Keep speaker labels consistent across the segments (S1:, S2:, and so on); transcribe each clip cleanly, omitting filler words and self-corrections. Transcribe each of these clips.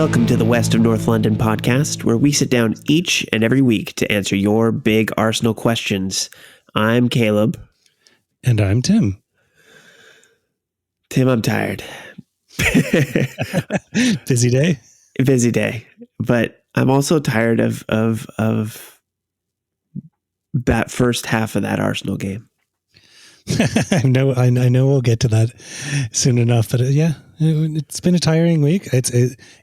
S1: Welcome to the West of North London podcast, where we sit down each and every week to answer your big Arsenal questions. I'm Caleb.
S2: And I'm Tim.
S1: Tim, I'm tired.
S2: Busy day?
S1: Busy day. But I'm also tired of that first half of that Arsenal game.
S2: I know we'll get to that soon enough, but yeah, it's been a tiring week.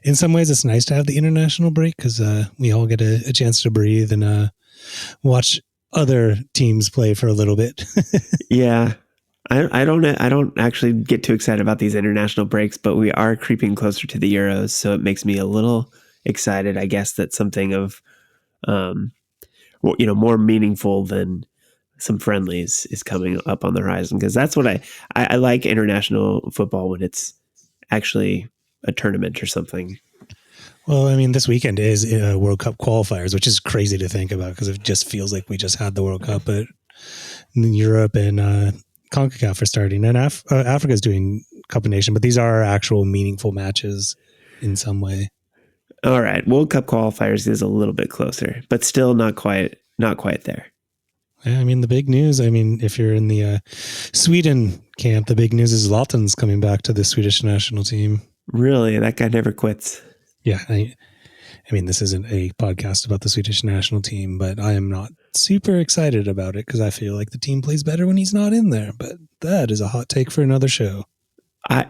S2: In some ways, it's nice to have the international break because we all get a chance to breathe and watch other teams play for a little bit.
S1: Yeah, I don't actually get too excited about these international breaks, but we are creeping closer to the Euros, so it makes me a little excited. I guess that something of, more meaningful than some friendlies is coming up on the horizon, because that's what I like international football, when it's actually a tournament or something.
S2: Well, I mean, this weekend is World Cup qualifiers, which is crazy to think about because it just feels like we just had the World Cup, but Europe and CONCACAF are starting, and Africa's doing Cup of Nations, but these are actual meaningful matches in some way.
S1: All right, World Cup qualifiers is a little bit closer, but still not quite there.
S2: Yeah, I mean, the big news, if you're in the Sweden camp, the big news is Zlatan's coming back to the Swedish national team.
S1: Really? That guy never quits.
S2: Yeah. I mean, this isn't a podcast about the Swedish national team, but I am not super excited about it because I feel like the team plays better when he's not in there. But that is a hot take for another show.
S1: I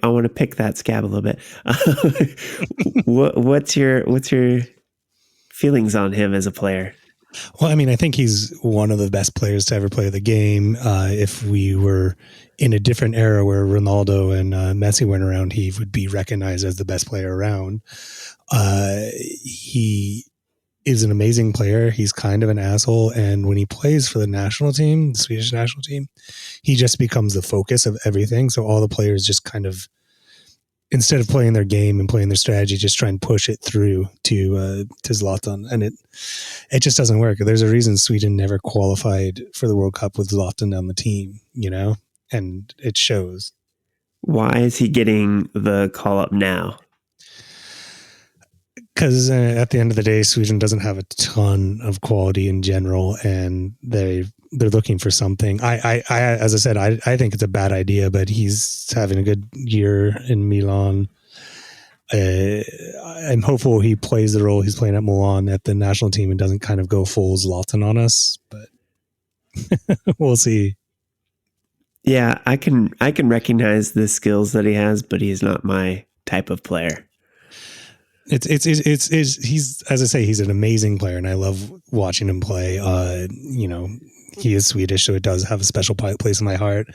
S1: want to pick that scab a little bit. What's your feelings on him as a player?
S2: Well, I mean, I think he's one of the best players to ever play the game. If we were in a different era where Ronaldo and Messi weren't around, he would be recognized as the best player around. He is an amazing player. He's kind of an asshole. And when he plays for the national team, the Swedish national team, he just becomes the focus of everything. So all the players just kind of, instead of playing their game and playing their strategy, just try and push it through to Zlatan. And it just doesn't work. There's a reason Sweden never qualified for the World Cup with Zlatan on the team, and it shows.
S1: Why is he getting the call up now?
S2: Because at the end of the day, Sweden doesn't have a ton of quality in general, and they're looking for something. I as I said, I think it's a bad idea, but he's having a good year in Milan. I'm hopeful he plays the role he's playing at Milan at the national team and doesn't kind of go full Zlatan on us, but we'll see.
S1: Yeah, I can recognize the skills that he has, but he's not my type of player.
S2: He's, as I say, he's an amazing player, and I love watching him play. He is Swedish, so it does have a special place in my heart.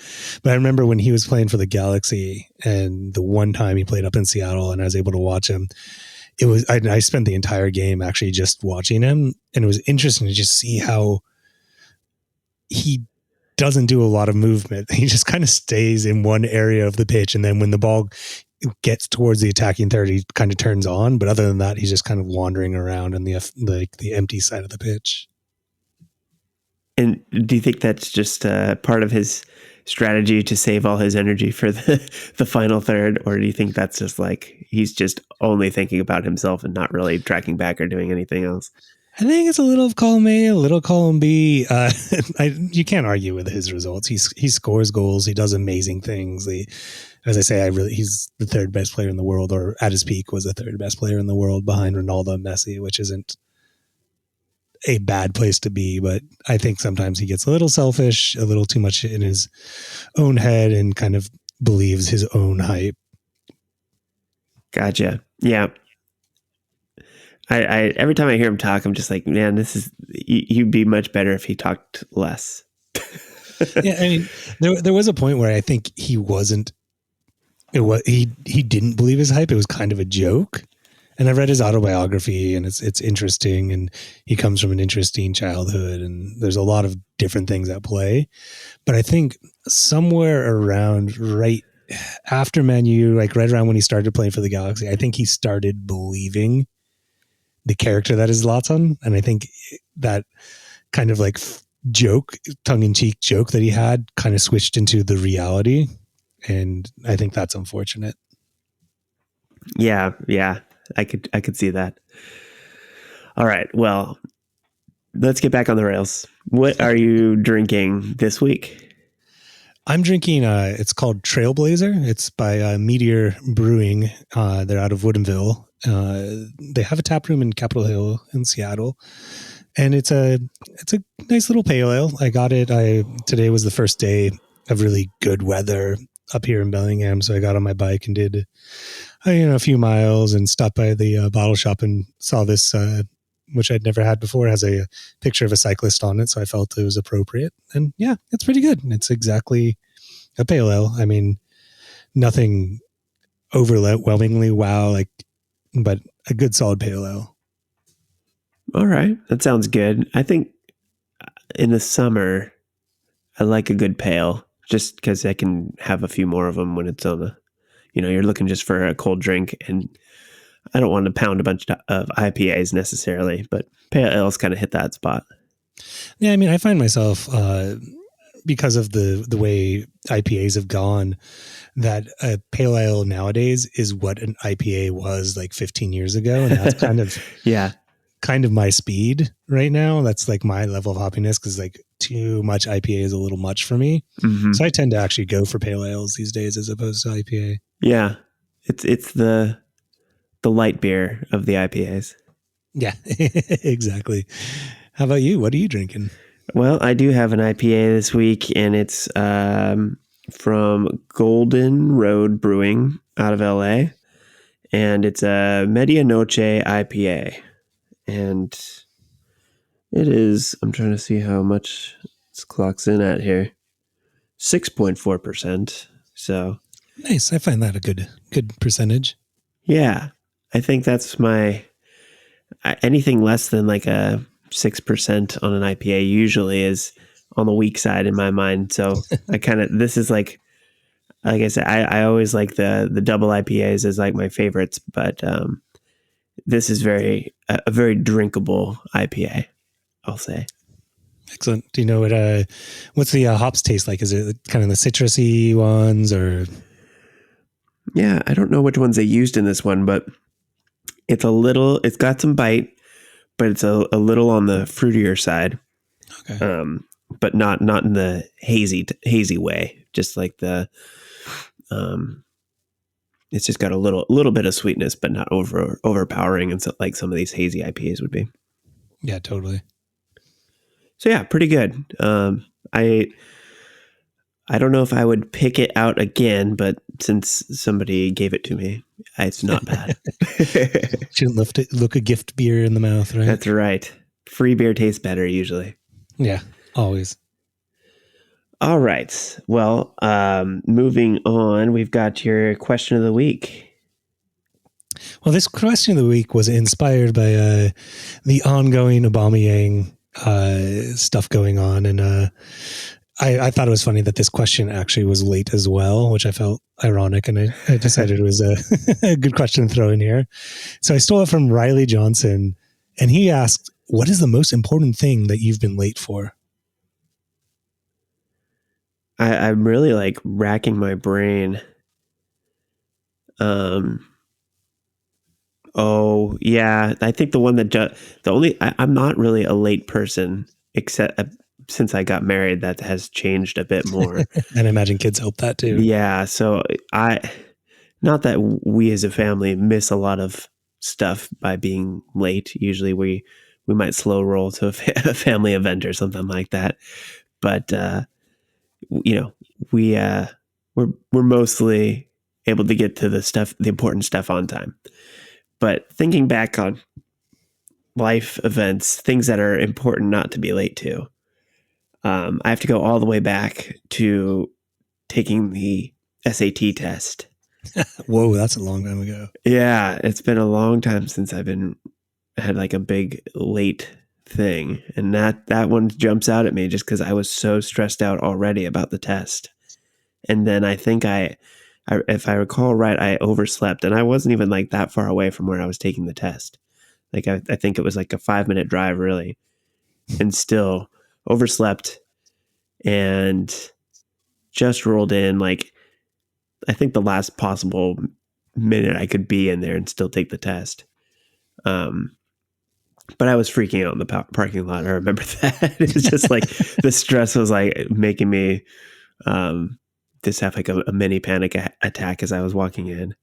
S2: But I remember when he was playing for the Galaxy, and the one time he played up in Seattle, and I was able to watch him. I spent the entire game actually just watching him, and it was interesting to just see how he doesn't do a lot of movement. He just kind of stays in one area of the pitch, and then when the ball gets towards the attacking third, he kind of turns on. But other than that, he's just kind of wandering around on the empty side of the pitch.
S1: And do you think that's just part of his strategy to save all his energy for the final third? Or do you think that's just like he's just only thinking about himself and not really tracking back or doing anything else?
S2: I think it's a little of column A, a little column B. You can't argue with his results. He scores goals. He does amazing things. As I say, he's the third best player in the world, or at his peak was the third best player in the world behind Ronaldo and Messi, which isn't a bad place to be, but I think sometimes he gets a little selfish, a little too much in his own head, and kind of believes his own hype.
S1: Gotcha. Yeah. I every time I hear him talk, I'm just like, man, he'd be much better if he talked less.
S2: Yeah, I mean, there was a point where I think he didn't believe his hype. It was kind of a joke. And I've read his autobiography, and it's interesting, and he comes from an interesting childhood, and there's a lot of different things at play. But I think somewhere around right after Man U, like right around when he started playing for the Galaxy, I think he started believing the character that is Zlatan. And I think that kind of like joke, tongue-in-cheek joke that he had kind of switched into the reality. And I think that's unfortunate.
S1: Yeah. I could see that. All right. Well, let's get back on the rails. What are you drinking this week?
S2: I'm drinking, it's called Trailblazer. It's by Meteor Brewing. They're out of Woodinville. They have a tap room in Capitol Hill in Seattle. And it's a nice little pale ale. I got it. Today was the first day of really good weather up here in Bellingham. So I got on my bike and did, a few miles and stopped by the bottle shop and saw this, which I'd never had before. It has a picture of a cyclist on it. So I felt it was appropriate. And yeah, it's pretty good. It's exactly a pale ale. I mean, nothing overwhelmingly wow, but a good solid pale ale.
S1: All right. That sounds good. I think in the summer, I like a good pale just because I can have a few more of them when it's on the, you're looking just for a cold drink, and I don't want to pound a bunch of IPAs necessarily, but pale ales kind of hit that spot.
S2: Yeah, I mean, I find myself, because of the way IPAs have gone, that a pale ale nowadays is what an IPA was like 15 years ago. And that's kind of, kind of my speed right now. That's like my level of hoppiness, because like too much IPA is a little much for me. Mm-hmm. So I tend to actually go for pale ales these days as opposed to IPA.
S1: Yeah. It's the light beer of the IPAs.
S2: Yeah, exactly. How about you? What are you drinking?
S1: Well, I do have an IPA this week, and it's from Golden Road Brewing out of LA, and it's a Medianoche IPA, and it is, I'm trying to see how much it clocks in at here, 6.4%. So
S2: nice. I find that a good percentage.
S1: Yeah, I think that's anything less than like a 6% on an IPA usually is on the weak side in my mind. So this is like I said, I always like the double IPAs as like my favorites, but this is a very drinkable IPA, I'll say.
S2: Excellent. Do you know what's the hops taste like? Is it kind of the citrusy ones or?
S1: Yeah, I don't know which ones they used in this one, but it's got some bite, but it's a little on the fruitier side.
S2: Okay.
S1: But not in the hazy way. Just like it's just got a little bit of sweetness, but not overpowering, and so like some of these hazy IPAs would be.
S2: Yeah, totally.
S1: So yeah, pretty good. I don't know if I would pick it out again, but since somebody gave it to me, it's not bad.
S2: Shouldn't look a gift beer in the mouth, right?
S1: That's right. Free beer tastes better usually.
S2: Yeah, always.
S1: All right. Well, moving on, we've got your question of the week.
S2: Well, this question of the week was inspired by the ongoing Aubameyang stuff going on, and I thought it was funny that this question actually was late as well, which I felt ironic, and I decided it was a good question to throw in here. So I stole it from Riley Johnson, and he asked, "What is the most important thing that you've been late for?"
S1: I'm really like racking my brain. Oh yeah, I think the one that I'm not really a late person, except since I got married. That has changed a bit more.
S2: And I imagine kids help that too.
S1: Yeah, so not that we as a family miss a lot of stuff by being late. Usually we might slow roll to a family event or something like that, but we're mostly able to get to the important stuff on time. But thinking back on life events, things that are important not to be late to, I have to go all the way back to taking the SAT test.
S2: Whoa, that's a long time ago.
S1: Yeah, it's been a long time since had like a big late thing, and that one jumps out at me just because I was so stressed out already about the test. And then I think if I recall right, I overslept, and I wasn't even like that far away from where I was taking the test. Like I think it was like a 5-minute drive really, and still overslept and just rolled in like, I think the last possible minute I could be in there and still take the test. But I was freaking out in the parking lot. I remember that. It was just like the stress was like making me just have like a mini panic attack as I was walking in.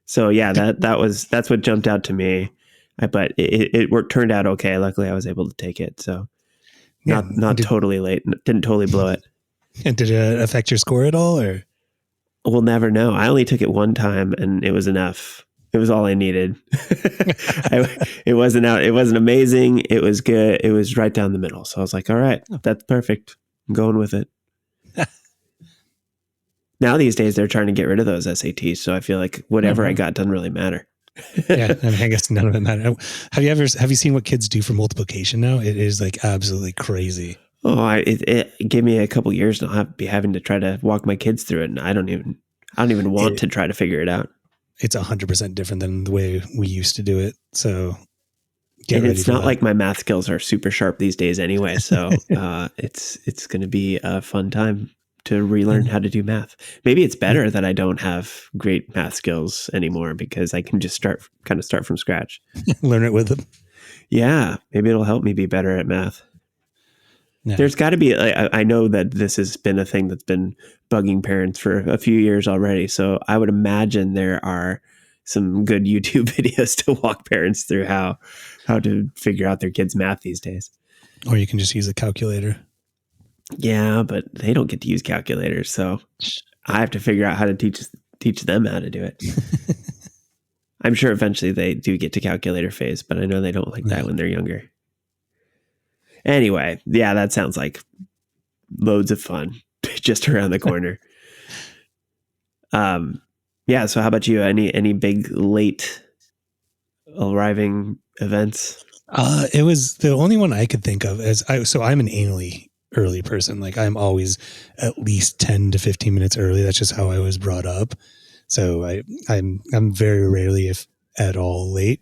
S1: So yeah, that's what jumped out to me. But it turned out okay. Luckily, I was able to take it. So not totally late. Didn't totally blow it.
S2: And did it affect your score at all, or?
S1: We'll never know. I only took it one time, and it was enough. It was all I needed. It wasn't amazing. It was good. It was right down the middle. So I was like, all right, that's perfect. I'm going with it. Now these days they're trying to get rid of those SATs. So I feel like whatever I got doesn't really matter.
S2: Yeah. I mean, I guess none of it matter. Have you seen what kids do for multiplication now? It is like absolutely crazy.
S1: Oh, it give me a couple years and I'll be having to try to walk my kids through it. And I don't even want to try to figure it out.
S2: It's 100% different than the way we used to do it. So
S1: it's not like my math skills are super sharp these days anyway. So it's going to be a fun time to relearn how to do math. Maybe it's better that I don't have great math skills anymore because I can just start from scratch.
S2: Learn it with them.
S1: Yeah. Maybe it'll help me be better at math. Yeah. There's got to be, I know that this has been a thing that's been bugging parents for a few years already. So I would imagine there are some good YouTube videos to walk parents through how to figure out their kids' math these days.
S2: Or you can just use a calculator.
S1: Yeah, but they don't get to use calculators. So I have to figure out how to teach them how to do it. I'm sure eventually they do get to calculator phase, but I know they don't like that when they're younger. Anyway, yeah, that sounds like loads of fun just around the corner. Yeah. So how about you? Any big late arriving events?
S2: It was the only one I could think of so I'm an anally early person. Like I'm always at least 10 to 15 minutes early. That's just how I was brought up. So I'm very rarely, if at all, late.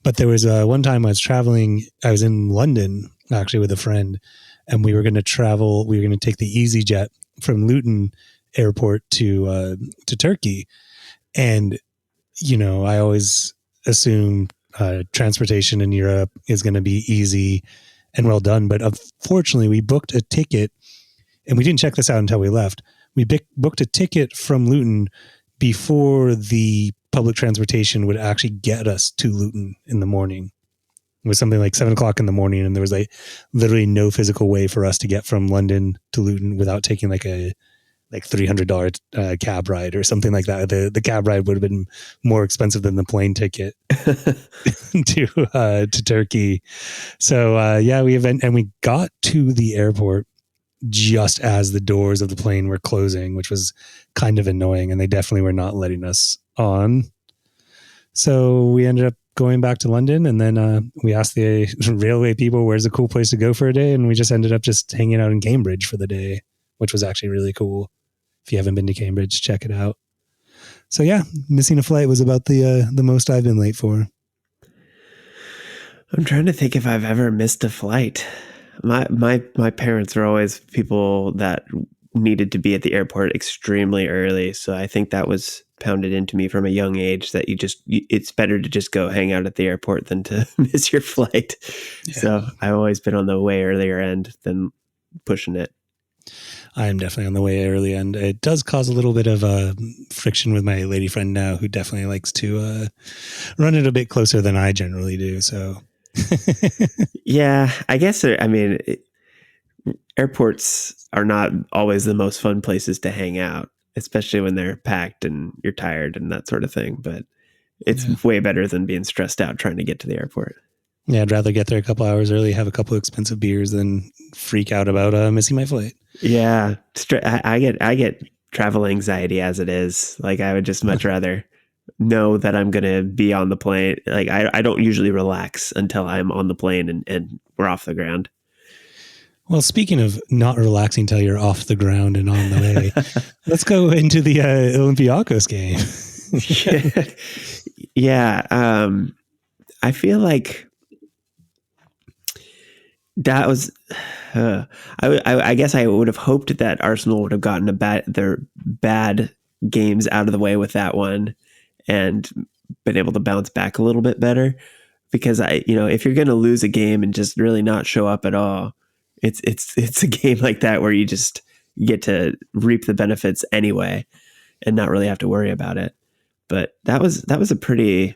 S2: But there was one time I was traveling. I was in London actually with a friend, and we were going to travel. We were going to take the EasyJet from Luton Airport to Turkey. And, I always assume transportation in Europe is going to be easy and well done. But unfortunately, we booked a ticket, and we didn't check this out until we left. We booked a ticket from Luton before the public transportation would actually get us to Luton in the morning. It was something like 7:00 in the morning, and there was like literally no physical way for us to get from London to Luton without taking like a $300 cab ride or something like that. The cab ride would have been more expensive than the plane ticket to Turkey. So we got to the airport just as the doors of the plane were closing, which was kind of annoying, and they definitely were not letting us on. So we ended up going back to London, and then we asked the railway people where's a cool place to go for a day, and we just ended up just hanging out in Cambridge for the day, which was actually really cool. If you haven't been to Cambridge, check it out. So yeah, missing a flight was about the most I've been late for.
S1: I'm trying to think if I've ever missed a flight. My parents were always people that needed to be at the airport extremely early. So I think that was pounded into me from a young age that it's better to just go hang out at the airport than to miss your flight. Yeah. So I've always been on the way earlier end than pushing it.
S2: I am definitely on the way early end. It does cause a little bit of friction with my lady friend now, who definitely likes to run it a bit closer than I generally do. So
S1: yeah, I guess, airports are not always the most fun places to hang out, especially when they're packed and you're tired and that sort of thing. But it's way better than being stressed out trying to get to the airport.
S2: Yeah, I'd rather get there a couple hours early, have a couple of expensive beers than freak out about missing my flight.
S1: Yeah, I get travel anxiety as it is. Like I would just much rather know that I'm going to be on the plane. Like I don't usually relax until I'm on the plane and we're off the ground.
S2: Well, speaking of not relaxing till you're off the ground and on the way, let's go into the Olympiacos game.
S1: Yeah. I feel like that was, I guess I would have hoped that Arsenal would have gotten their bad games out of the way with that one. and been able to bounce back a little bit better. Because if you're going to lose a game and just really not show up at all, it's a game like that where you just get to reap the benefits anyway and not really have to worry about it. But that was a pretty, I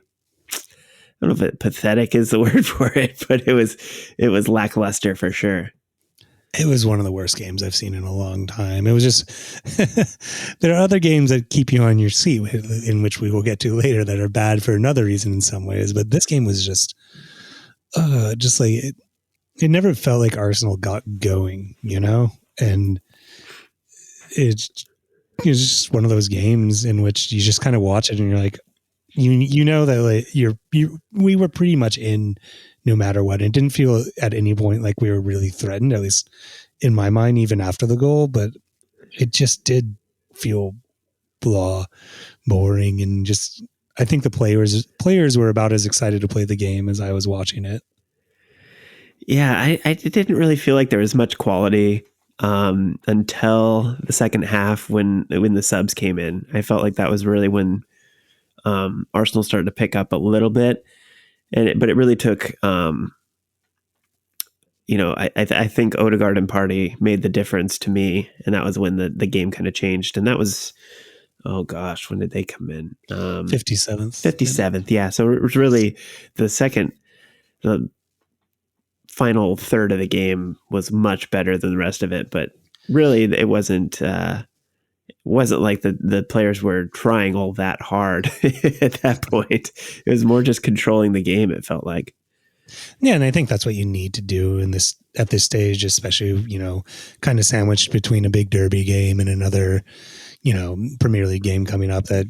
S1: don't know if pathetic is the word for it, but it was lackluster for sure.
S2: It was one of the worst games I've seen in a long time. It was just, there are other games that keep you on your seat, in which we will get to later, that are bad for another reason in some ways. But this game was just like, it never felt like Arsenal got going, and it's just one of those games in which you just kind of watch it and you're like, that like we were pretty much in no matter what. It didn't feel at any point like we were really threatened, at least in my mind, even after the goal, but it just did feel boring. And just, I think the players were about as excited to play the game as I was watching it.
S1: Yeah, I didn't really feel like there was much quality until the second half when the subs came in. I felt like that was really when Arsenal started to pick up a little bit, but it really took. I think Odegaard and Partey made the difference to me, and that was when the game kind of changed. And that was, oh gosh, when did they come in?
S2: 57th.
S1: 57th, yeah. So it was really the final third of the game was much better than the rest of it, but really it wasn't like the players were trying all that hard at that point. It was more just controlling the game, it felt like.
S2: Yeah, and I think that's what you need to do at this stage, especially, kind of sandwiched between a big derby game and another, Premier League game coming up, that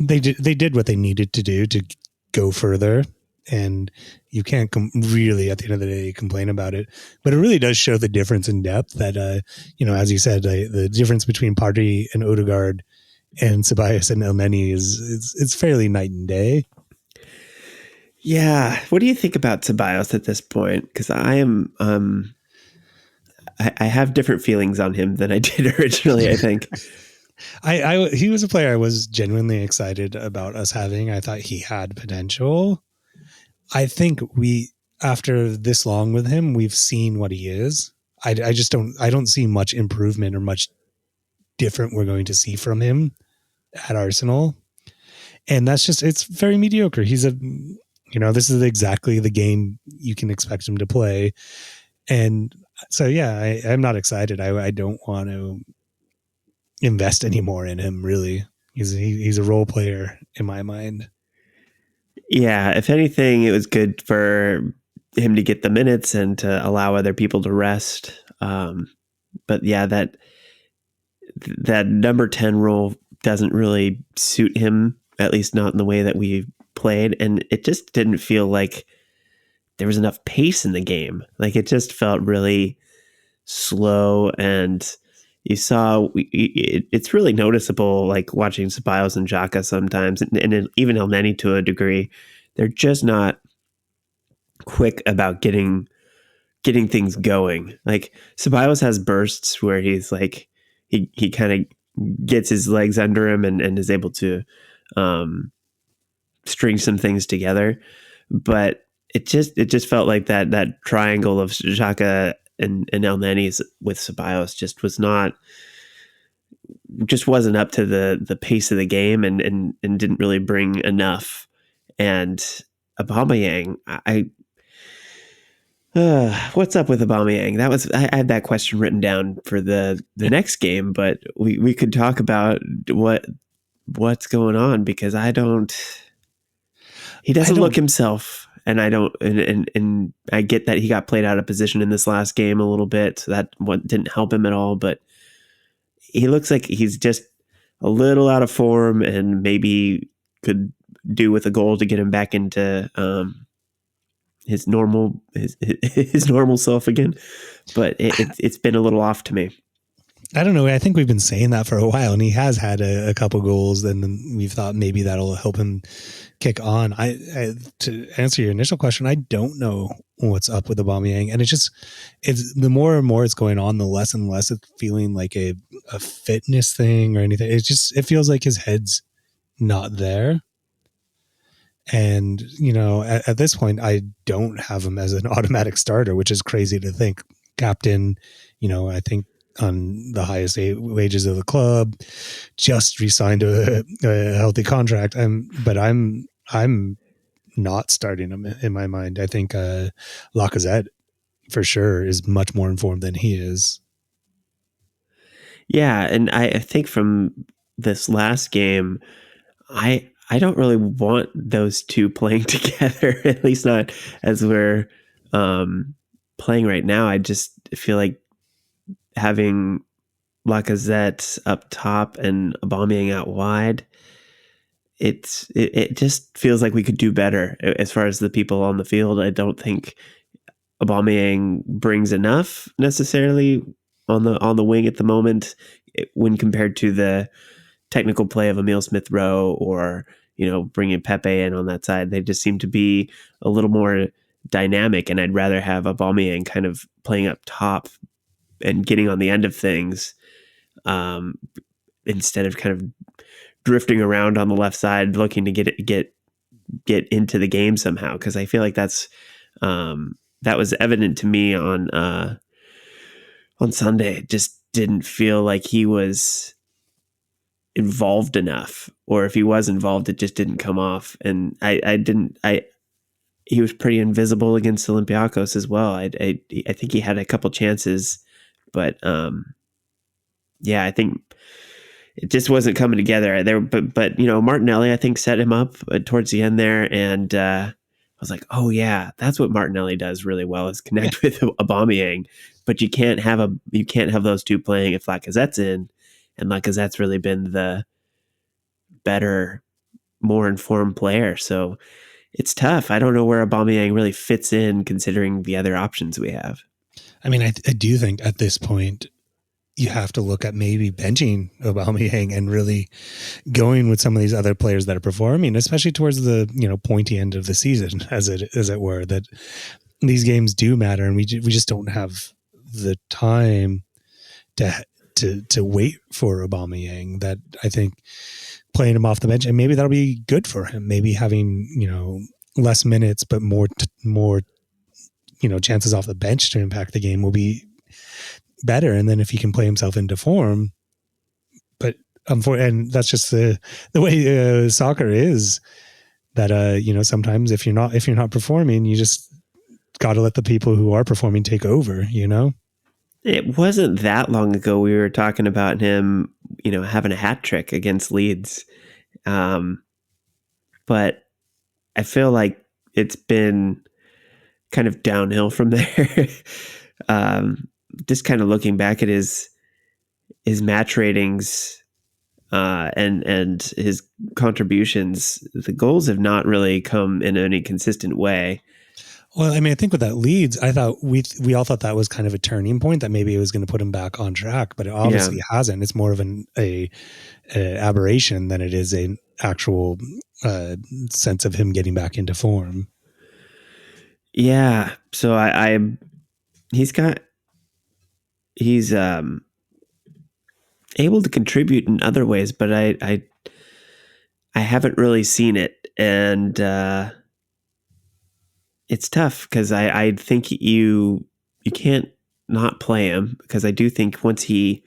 S2: they did what they needed to do to go further. And you can't really, at the end of the day, complain about it. But it really does show the difference in depth that, as you said, the difference between Partey and Odegaard and Ceballos and Elneny it's fairly night and day.
S1: Yeah. What do you think about Ceballos at this point? Because I am, I have different feelings on him than I did originally, I think.
S2: He was a player I was genuinely excited about us having. I thought he had potential. I think after this long with him, we've seen what he is. I don't see much improvement or much different we're going to see from him at Arsenal. And it's very mediocre. He's this is exactly the game you can expect him to play. And so, yeah, I'm not excited. I don't want to invest any more in him, really. He's a role player in my mind.
S1: Yeah, if anything, it was good for him to get the minutes and to allow other people to rest. But yeah, that number 10 role doesn't really suit him, at least not in the way that we played. And it just didn't feel like there was enough pace in the game. Like, it just felt really slow, and you saw it's really noticeable, like watching Ceballos and Xhaka sometimes, and even Elneny to a degree. They're just not quick about getting things going. Like, Ceballos has bursts where he's like he kind of gets his legs under him and is able to string some things together. But it just felt like that triangle of Xhaka and Elneny with Ceballos just wasn't up to the pace of the game, and didn't really bring enough. And Aubameyang, what's up with Aubameyang? I had that question written down for the next game, but we could talk about what's going on, because he doesn't look himself. And I don't, and I get that he got played out of position in this last game a little bit. So that didn't help him at all. But he looks like he's just a little out of form, and maybe could do with a goal to get him back into his normal self again. But it's been a little off to me.
S2: I don't know. I think we've been saying that for a while, and he has had a couple goals, and we've thought maybe that'll help him kick on. I to answer your initial question, I don't know what's up with Aubameyang, and it's the more and more it's going on, the less and less it's feeling like a fitness thing or anything. It feels like his head's not there. And, at this point, I don't have him as an automatic starter, which is crazy to think. Captain, I think on the highest wages of the club, just re-signed a healthy contract. But I'm not starting him in my mind. I think Lacazette for sure is much more informed than he is.
S1: Yeah, and I think from this last game, I don't really want those two playing together, at least not as we're playing right now. I just feel like having Lacazette up top and Aubameyang out wide, it just feels like we could do better as far as the people on the field. I don't think Aubameyang brings enough necessarily on the wing at the moment when compared to the technical play of Emile Smith Rowe or bringing Pepe in on that side. They just seem to be a little more dynamic, and I'd rather have Aubameyang kind of playing up top and getting on the end of things instead of kind of drifting around on the left side looking to get into the game somehow, because I feel like that was evident to me on Sunday. It just didn't feel like he was involved enough, or if he was involved, it just didn't come off. And he was pretty invisible against Olympiacos as well. I think he had a couple chances, but yeah, I think it just wasn't coming together there. But Martinelli, I think, set him up towards the end there, and I was like, oh yeah, that's what Martinelli does really well, is connect with Aubameyang. But you can't have those two playing if Lacazette's in, and Lacazette's really been the better, more informed player. So it's tough. I don't know where Aubameyang really fits in considering the other options we have.
S2: I mean, I do think at this point you have to look at maybe benching Aubameyang and really going with some of these other players that are performing, especially towards the pointy end of the season, as it were. That these games do matter, and we just don't have the time to wait for Aubameyang. That I think playing him off the bench, and maybe that'll be good for him. Maybe having less minutes but more chances off the bench to impact the game will be better. And then if he can play himself into form, but and that's just the way soccer is. That sometimes if you're not performing, you just got to let the people who are performing take over.
S1: It wasn't that long ago we were talking about him, having a hat trick against Leeds, but I feel like it's been kind of downhill from there. Just kind of looking back at his match ratings and his contributions, the goals have not really come in any consistent way.
S2: Well, I mean, I think with that Leeds, I thought we all thought that was kind of a turning point, that maybe it was going to put him back on track, but it obviously hasn't. It's more of a aberration than it is an actual sense of him getting back into form.
S1: Yeah. So he's able to contribute in other ways, but I haven't really seen it. And it's tough because I think you can't not play him, because I do think once he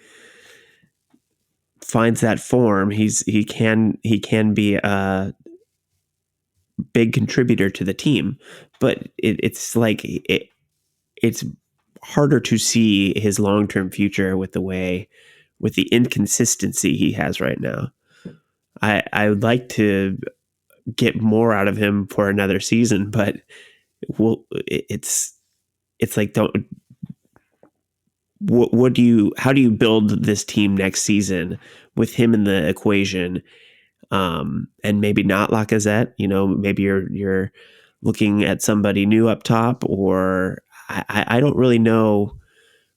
S1: finds that form, he can be a big contributor to the team. But it's harder to see his long-term future with the inconsistency he has right now. I would like to get more out of him for another season, but it's like, how do you build this team next season with him in the equation, and maybe not Lacazette? Maybe you're looking at somebody new up top, or I don't really know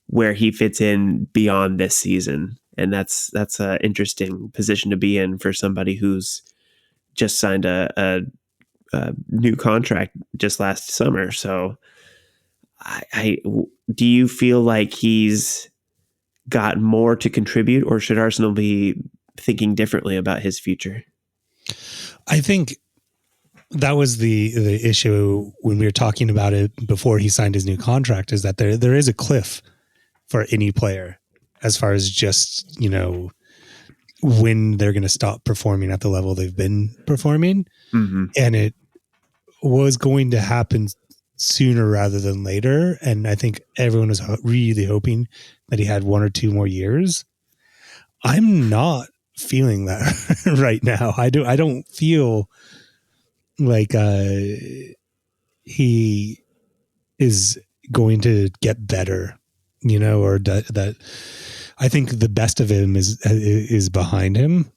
S1: where he fits in beyond this season, and that's an interesting position to be in for somebody who's just signed a new contract just last summer. So do you feel like he's got more to contribute, or should Arsenal be thinking differently about his future?
S2: I think that was the issue when we were talking about it before he signed his new contract, is that there is a cliff for any player as far as just, when they're going to stop performing at the level they've been performing.
S1: Mm-hmm.
S2: And it was going to happen sooner rather than later. And I think everyone was really hoping that he had 1 or 2 more years. I'm not feeling that right now. I don't feel like he is going to get better, or that I think the best of him is behind him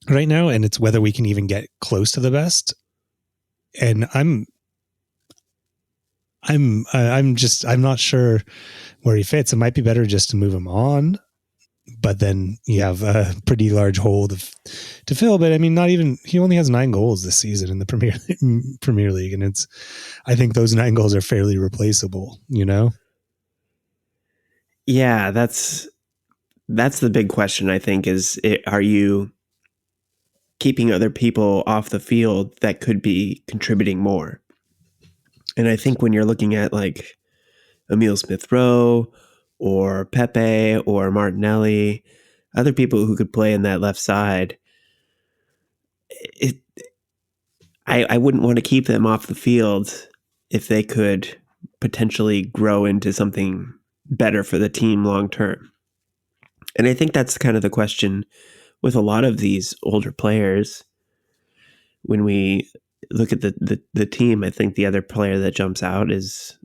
S2: right now, and it's whether we can even get close to the best. And I'm not sure where he fits. It might be better just to move him on, but then you have a pretty large hole to fill. But I mean, he only has 9 goals this season in the Premier League, and I think those 9 goals are fairly replaceable.
S1: Yeah, that's the big question. I think are you keeping other people off the field that could be contributing more? And I think when you're looking at like Emile Smith-Rowe or Pepe or Martinelli, other people who could play in that left side, I wouldn't want to keep them off the field if they could potentially grow into something better for the team long term. And I think that's kind of the question with a lot of these older players. When we look at the team, I think the other player that jumps out is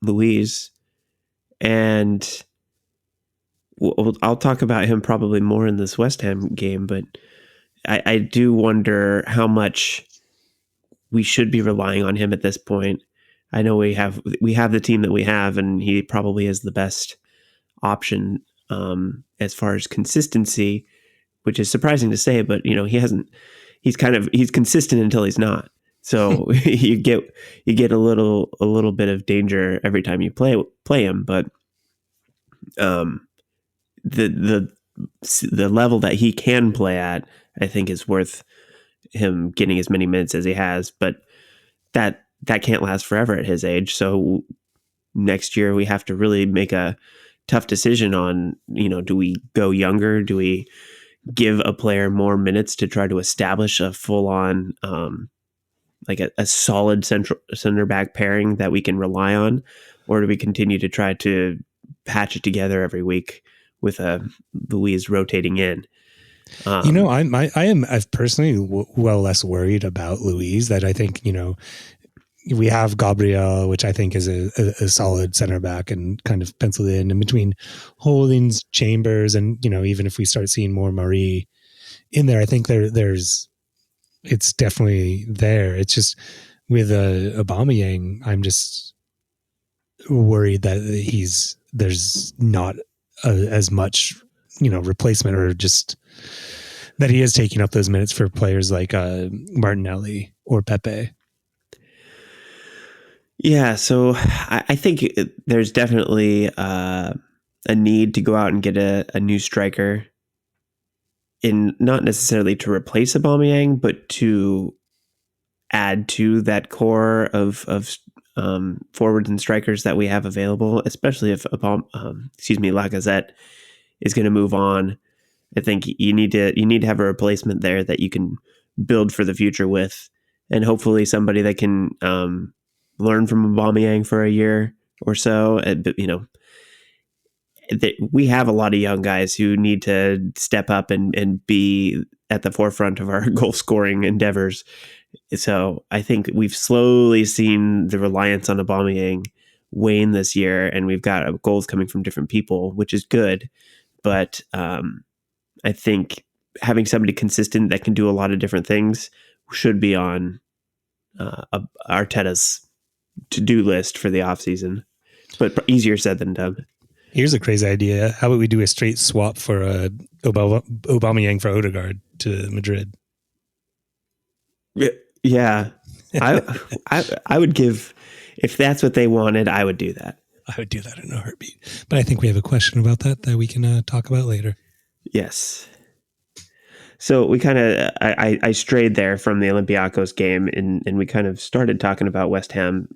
S1: Luis. And I'll talk about him probably more in this West Ham game, but I do wonder how much we should be relying on him at this point. I know we have the team that we have, and he probably is the best option as far as consistency, which is surprising to say, but he's consistent until he's not. So you get a little bit of danger every time you play him, but the level that he can play at, I think, is worth him getting as many minutes as he has, but that can't last forever at his age. So next year we have to really make a tough decision on, do we go younger? Do we give a player more minutes to try to establish a full on, like a solid center back pairing that we can rely on? Or do we continue to try to patch it together every week with Luis rotating in?
S2: I'm personally well less worried about Luis. That I think, we have Gabriel, which I think is a solid center back and kind of penciled in between Holdings, Chambers, and even if we start seeing more Marie in there, I think it's definitely there. It's just with Aubameyang, I'm just worried that there's not as much replacement, or just that he is taking up those minutes for players like Martinelli or Pepe.
S1: Yeah, so I think there's definitely a need to go out and get a new striker, in not necessarily to replace Aubameyang, but to add to that core of forwards and strikers that we have available, especially if Lacazette is going to move on. I think you need to have a replacement there that you can build for the future with, and hopefully somebody that can learn from Aubameyang for a year or so. We have a lot of young guys who need to step up and be at the forefront of our goal scoring endeavors. So I think we've slowly seen the reliance on Aubameyang wane this year, and we've got goals coming from different people, which is good. But I think having somebody consistent that can do a lot of different things should be on Arteta's to-do list for the offseason. But easier said than done.
S2: Here's a crazy idea. How about we do a straight swap for Aubameyang for Odegaard to Madrid?
S1: Yeah. I would give, if that's what they wanted, I would do that.
S2: I would do that in a heartbeat. But I think we have a question about that we can talk about later.
S1: Yes. So we kind of I strayed there from the Olympiacos game, and we kind of started talking about West Ham.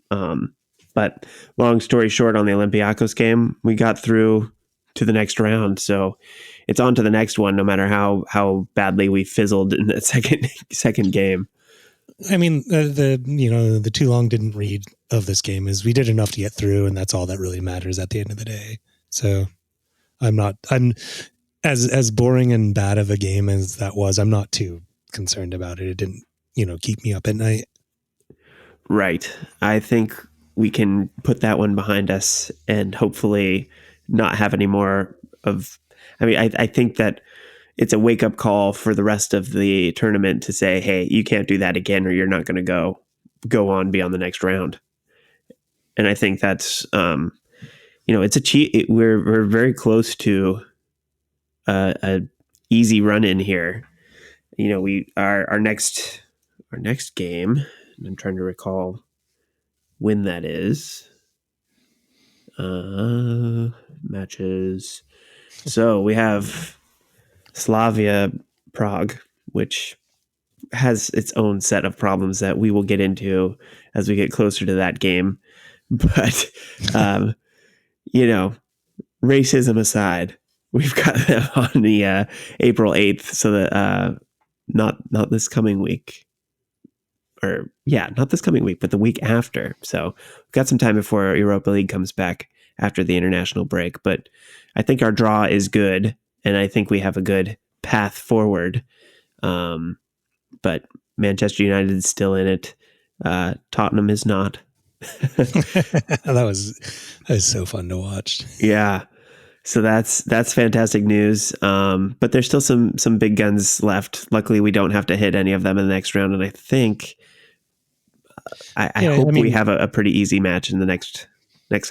S1: But long story short, on the Olympiacos game, we got through to the next round. So it's on to the next one, no matter how badly we fizzled in the second game.
S2: I mean, the too long didn't read of this game is we did enough to get through, and that's all that really matters at the end of the day. So I'm as boring and bad of a game as that was, I'm not too concerned about it. It didn't, keep me up at night.
S1: Right. I think we can put that one behind us and hopefully not have any more of. I mean, I think that it's a wake up call for the rest of the tournament to say, hey, you can't do that again, or you're not going to go on beyond the next round. And I think that's, it's a cheat. We're very close to a easy run in here. Our next game. I'm trying to recall when that is. Matches. So we have Slavia Prague, which has its own set of problems that we will get into as we get closer to that game. But, racism aside, we've got them on the April 8th. So that not this coming week. Not this coming week, but the week after. So we've got some time before Europa League comes back after the international break. But I think our draw is good, and I think we have a good path forward. But Manchester United is still in it. Tottenham is not.
S2: That was so fun to watch.
S1: Yeah. So that's fantastic news. But there's still some big guns left. Luckily, we don't have to hit any of them in the next round. And I think I hope we have a pretty easy match in the next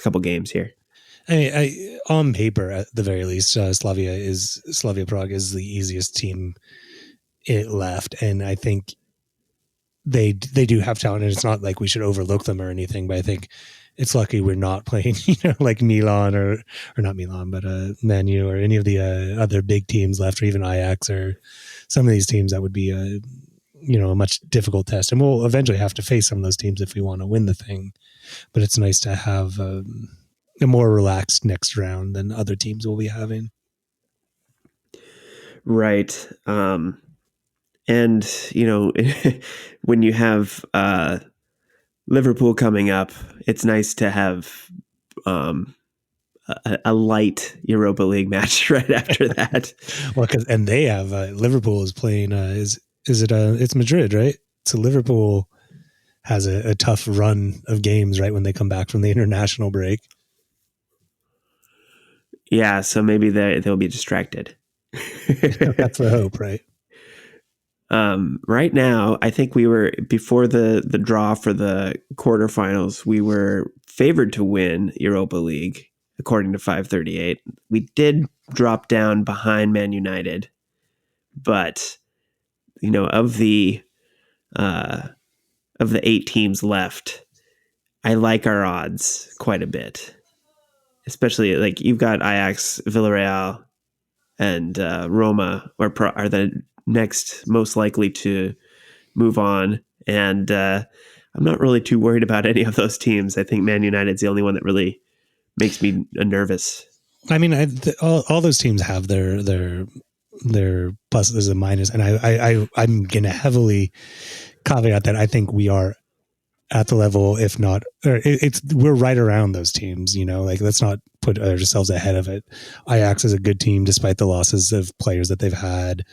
S1: couple games here.
S2: On paper, at the very least, Slavia Prague is the easiest team it left, and I think they do have talent, and it's not like we should overlook them or anything. But I think it's lucky we're not playing, like Milan or not Milan, but Man U or any of the other big teams left, or even Ajax or some of these teams that would be a much difficult test. And we'll eventually have to face some of those teams if we want to win the thing. But it's nice to have a more relaxed next round than other teams will be having.
S1: Right. And, when you have Liverpool coming up, it's nice to have a light Europa League match right after that.
S2: Well, and they have Liverpool is playing. It's Madrid, right? So Liverpool has a tough run of games right when they come back from the international break.
S1: Yeah, so maybe they'll be distracted.
S2: That's the hope, right?
S1: Right now, I think we were, before the draw for the quarterfinals, we were favored to win Europa League, according to 538. We did drop down behind Man United, but of the 8 teams left, I like our odds quite a bit. Especially, like, you've got Ajax, Villarreal, and Roma are the next most likely to move on. And I'm not really too worried about any of those teams. I think Man United's the only one that really makes me nervous.
S2: I mean, all those teams have their pluses and minuses, and I'm going to heavily caveat that I think we are at the level, if not, we're right around those teams. Like, let's not put ourselves ahead of it. Ajax is a good team despite the losses of players that they've had.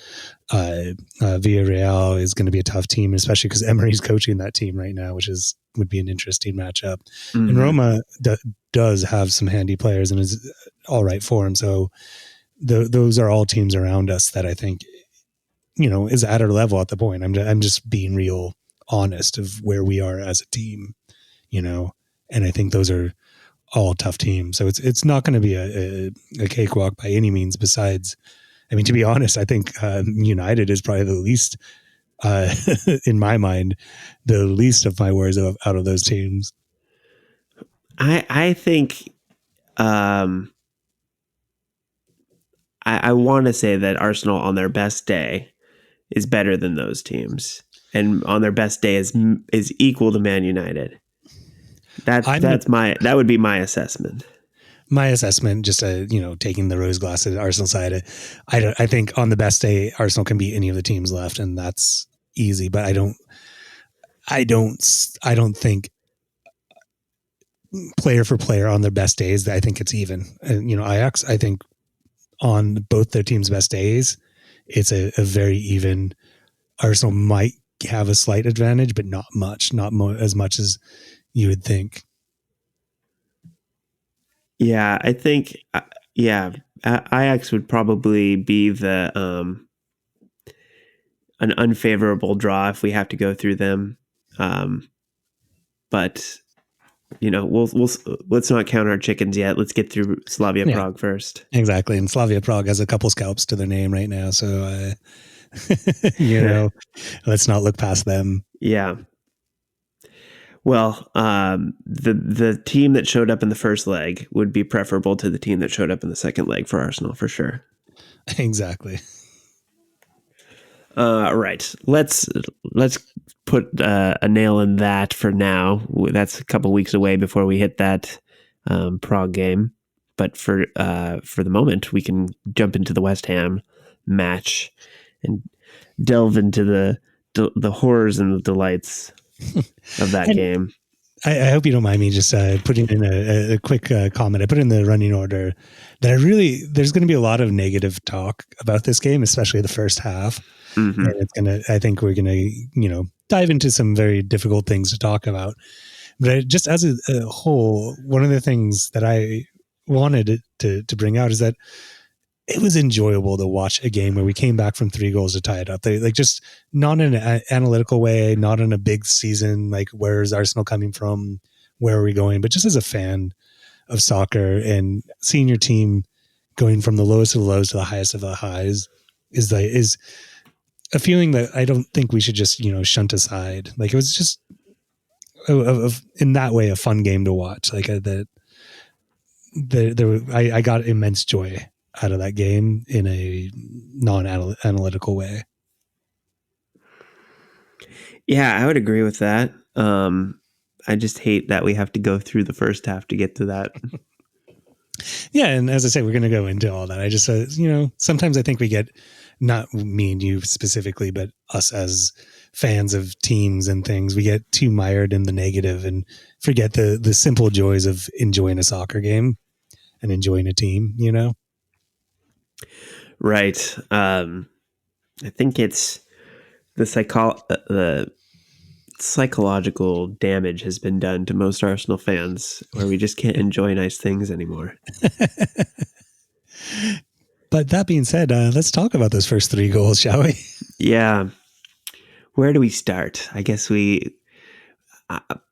S2: Villarreal is going to be a tough team, especially because Emery's coaching that team right now, which would be an interesting matchup. Mm-hmm. And Roma does have some handy players and is all right form. So those are all teams around us that I think, is at our level at the point. I'm just being real honest of where we are as a team, and I think those are all tough teams. So it's not going to be a cakewalk by any means. Besides, I mean, to be honest, I think United is probably the least, in my mind, the least of my worries out of those teams.
S1: I think I want to say that Arsenal on their best day is better than those teams, and on their best day is equal to Man United. That would be my assessment.
S2: My assessment, just taking the rose glass at Arsenal side, I think on the best day Arsenal can beat any of the teams left, and that's easy. But I don't think player for player on their best days, I think it's even. And Ajax, I think on both their teams' best days, it's a very even. Arsenal might have a slight advantage, but not much, as much as you would think.
S1: Yeah, I think, Ajax would probably be an unfavorable draw if we have to go through them. But let's not count our chickens yet. Let's get through Slavia Prague first.
S2: Exactly, and Slavia Prague has a couple scalps to their name right now, so let's not look past them.
S1: Yeah. Well, the team that showed up in the first leg would be preferable to the team that showed up in the second leg for Arsenal, for sure.
S2: Exactly.
S1: Right. Let's put a nail in that for now. That's a couple weeks away before we hit that Prague game. But for the moment, we can jump into the West Ham match and delve into the horrors and the delights of that game.
S2: I hope you don't mind me just putting in a quick comment. I put in the running order that there's going to be a lot of negative talk about this game, especially the first half. Mm-hmm. And I think we're going to, dive into some very difficult things to talk about. But just as a whole, one of the things that I wanted to bring out is that it was enjoyable to watch a game where we came back from 3 goals to tie it up. Just not in an analytical way, not in a big season, like where is Arsenal coming from, where are we going, but just as a fan of soccer and seeing your team going from the lowest of the lows to the highest of the highs is a feeling that I don't think we should just, shunt aside. Like it was just in that way, a fun game to watch. Like I got immense joy out of that game in a non-analytical way.
S1: Yeah, I would agree with that. I just hate that we have to go through the first half to get to that.
S2: Yeah, and as I say, we're going to go into all that. I just, sometimes I think we get, not me and you specifically, but us as fans of teams and things, we get too mired in the negative and forget the simple joys of enjoying a soccer game and enjoying a team,
S1: Right. I think it's the psychological damage has been done to most Arsenal fans where we just can't enjoy nice things anymore.
S2: But that being said, let's talk about those first 3 goals, shall we?
S1: Yeah. Where do we start? I guess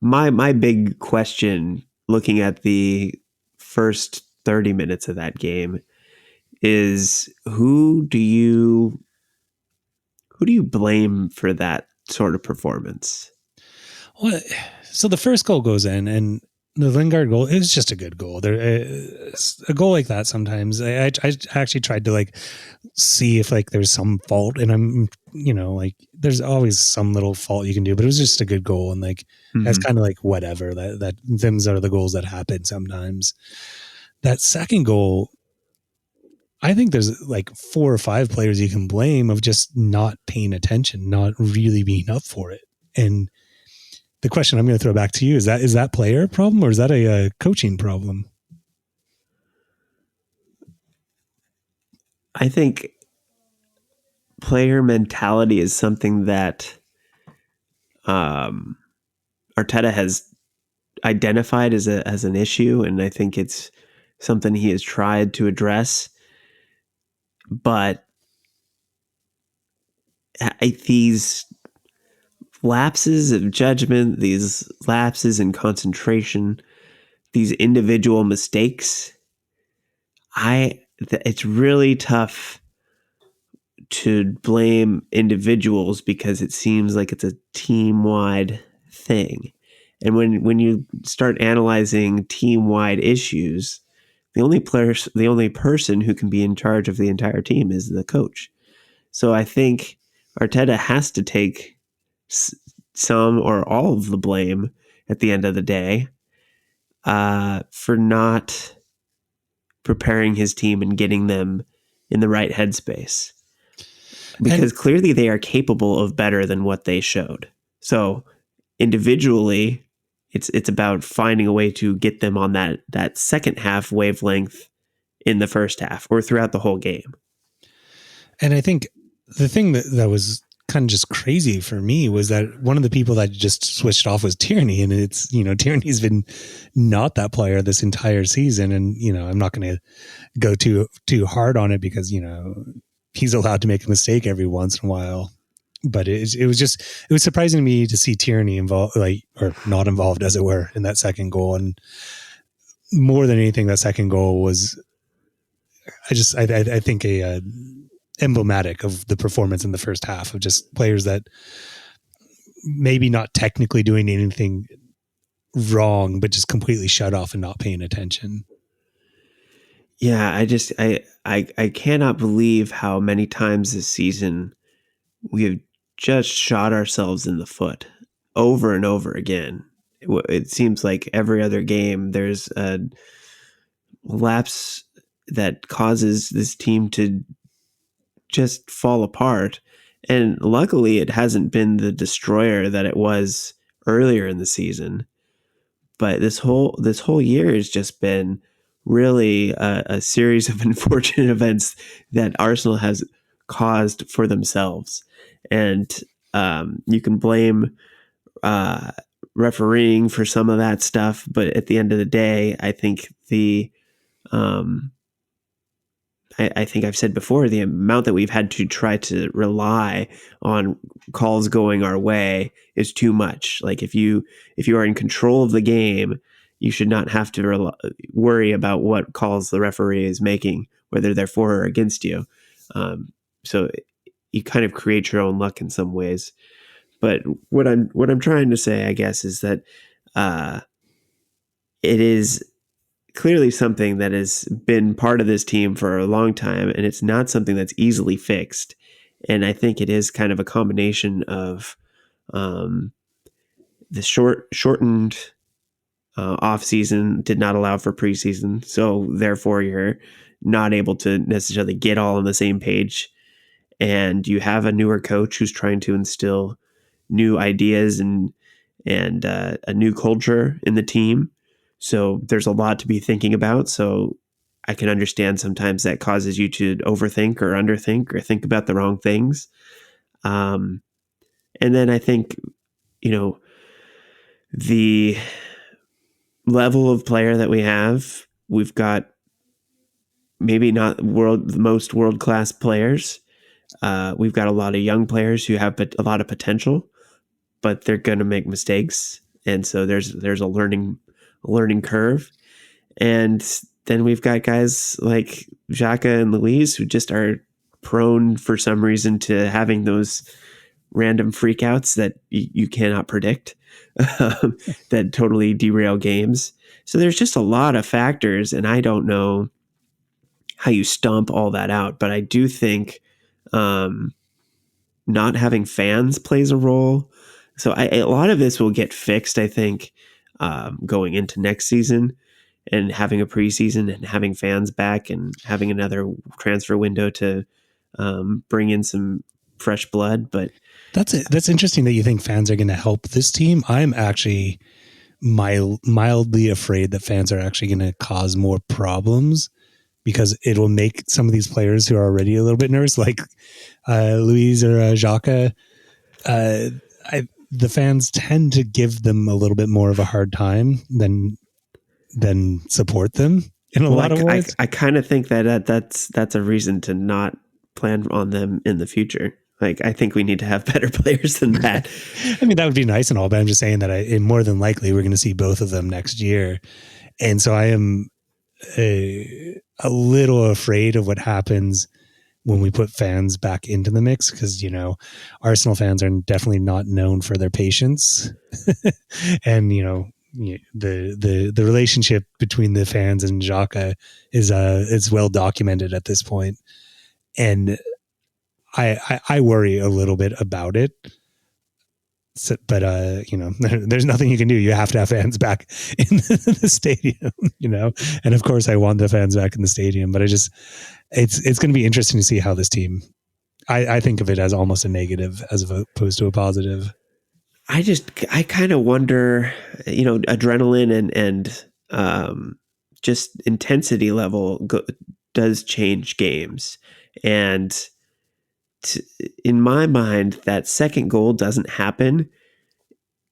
S1: my big question looking at the first 30 minutes of that game is who do you blame for that sort of performance?
S2: Well, so the first goal goes in, and the Lingard goal is just a good goal. A goal like that sometimes I actually tried to see if there's some fault, and I'm there's always some little fault you can do, but it was just a good goal, and that's kind of whatever that them's are the goals that happen sometimes. That second goal, I think there's 4 or 5 players you can blame of just not paying attention, not really being up for it. And the question I'm going to throw back to you is that player problem, or is that a coaching problem?
S1: I think player mentality is something that Arteta has identified as an issue, and I think it's something he has tried to address. But these lapses of judgment, these lapses in concentration, these individual mistakes, it's really tough to blame individuals because it seems like it's a team-wide thing. And when you start analyzing team-wide issues, the only person who can be in charge of the entire team is the coach. So I think Arteta has to take some or all of the blame at the end of the day for not preparing his team and getting them in the right headspace. Because clearly they are capable of better than what they showed. So individually, it's about finding a way to get them on that second half wavelength in the first half or throughout the whole game.
S2: And I think the thing that was kind of just crazy for me was that one of the people that just switched off was Tierney. And it's, Tierney's been not that player this entire season. And, I'm not going to go too hard on it because, he's allowed to make a mistake every once in a while. But it was surprising to me to see Tierney involved, or not involved, as it were, in that second goal. And more than anything, that second goal was, I think emblematic of the performance in the first half of just players that maybe not technically doing anything wrong, but just completely shut off and not paying attention.
S1: Yeah, I cannot believe how many times this season we have just shot ourselves in the foot over and over again. It seems like every other game there's a lapse that causes this team to just fall apart. And luckily it hasn't been the destroyer that it was earlier in the season. But this whole year has just been really a series of unfortunate events that Arsenal has caused for themselves. And you can blame refereeing for some of that stuff, but at the end of the day, I think I think I've said before, the amount that we've had to try to rely on calls going our way is too much. Like if you are in control of the game, you should not have to worry about what calls the referee is making, whether they're for or against you. So you kind of create your own luck in some ways. But what I'm trying to say, I guess, is that it is clearly something that has been part of this team for a long time, and it's not something that's easily fixed. And I think it is kind of a combination of the shortened off season did not allow for preseason, so therefore you're not able to necessarily get all on the same page. And you have a newer coach who's trying to instill new ideas and a new culture in the team. So there's a lot to be thinking about. So I can understand sometimes that causes you to overthink or underthink or think about the wrong things. And then I think, the level of player that we have, we've got maybe not the most world-class players. We've got a lot of young players who have a lot of potential, but they're going to make mistakes. And so there's a learning curve. And then we've got guys like Xhaka and Luiz who just are prone for some reason to having those random freakouts that you cannot predict that totally derail games. So there's just a lot of factors, and I don't know how you stomp all that out. But I do think not having fans plays a role. So a lot of this will get fixed, I think, going into next season, and having a preseason and having fans back and having another transfer window to bring in some fresh blood. But
S2: that's interesting that you think fans are going to help this team. I'm actually mildly afraid that fans are actually going to cause more problems, because it will make some of these players who are already a little bit nervous, like Luiz or Xhaka, the fans tend to give them a little bit more of a hard time than support them in a lot of ways.
S1: I kind of think that's a reason to not plan on them in the future. Like, I think we need to have better players than that.
S2: I mean, that would be nice and all, but I'm just saying that more than likely we're going to see both of them next year. And so I am a little afraid of what happens when we put fans back into the mix, because, Arsenal fans are definitely not known for their patience. And, the relationship between the fans and Xhaka is well documented at this point. And I worry a little bit about it. So, but there's nothing you can do. You have to have fans back in the stadium, And of course, I want the fans back in the stadium. But it's going to be interesting to see how this team. I think of it as almost a negative as opposed to a positive.
S1: I kind of wonder, adrenaline and just intensity level does change games, and in my mind, that second goal doesn't happen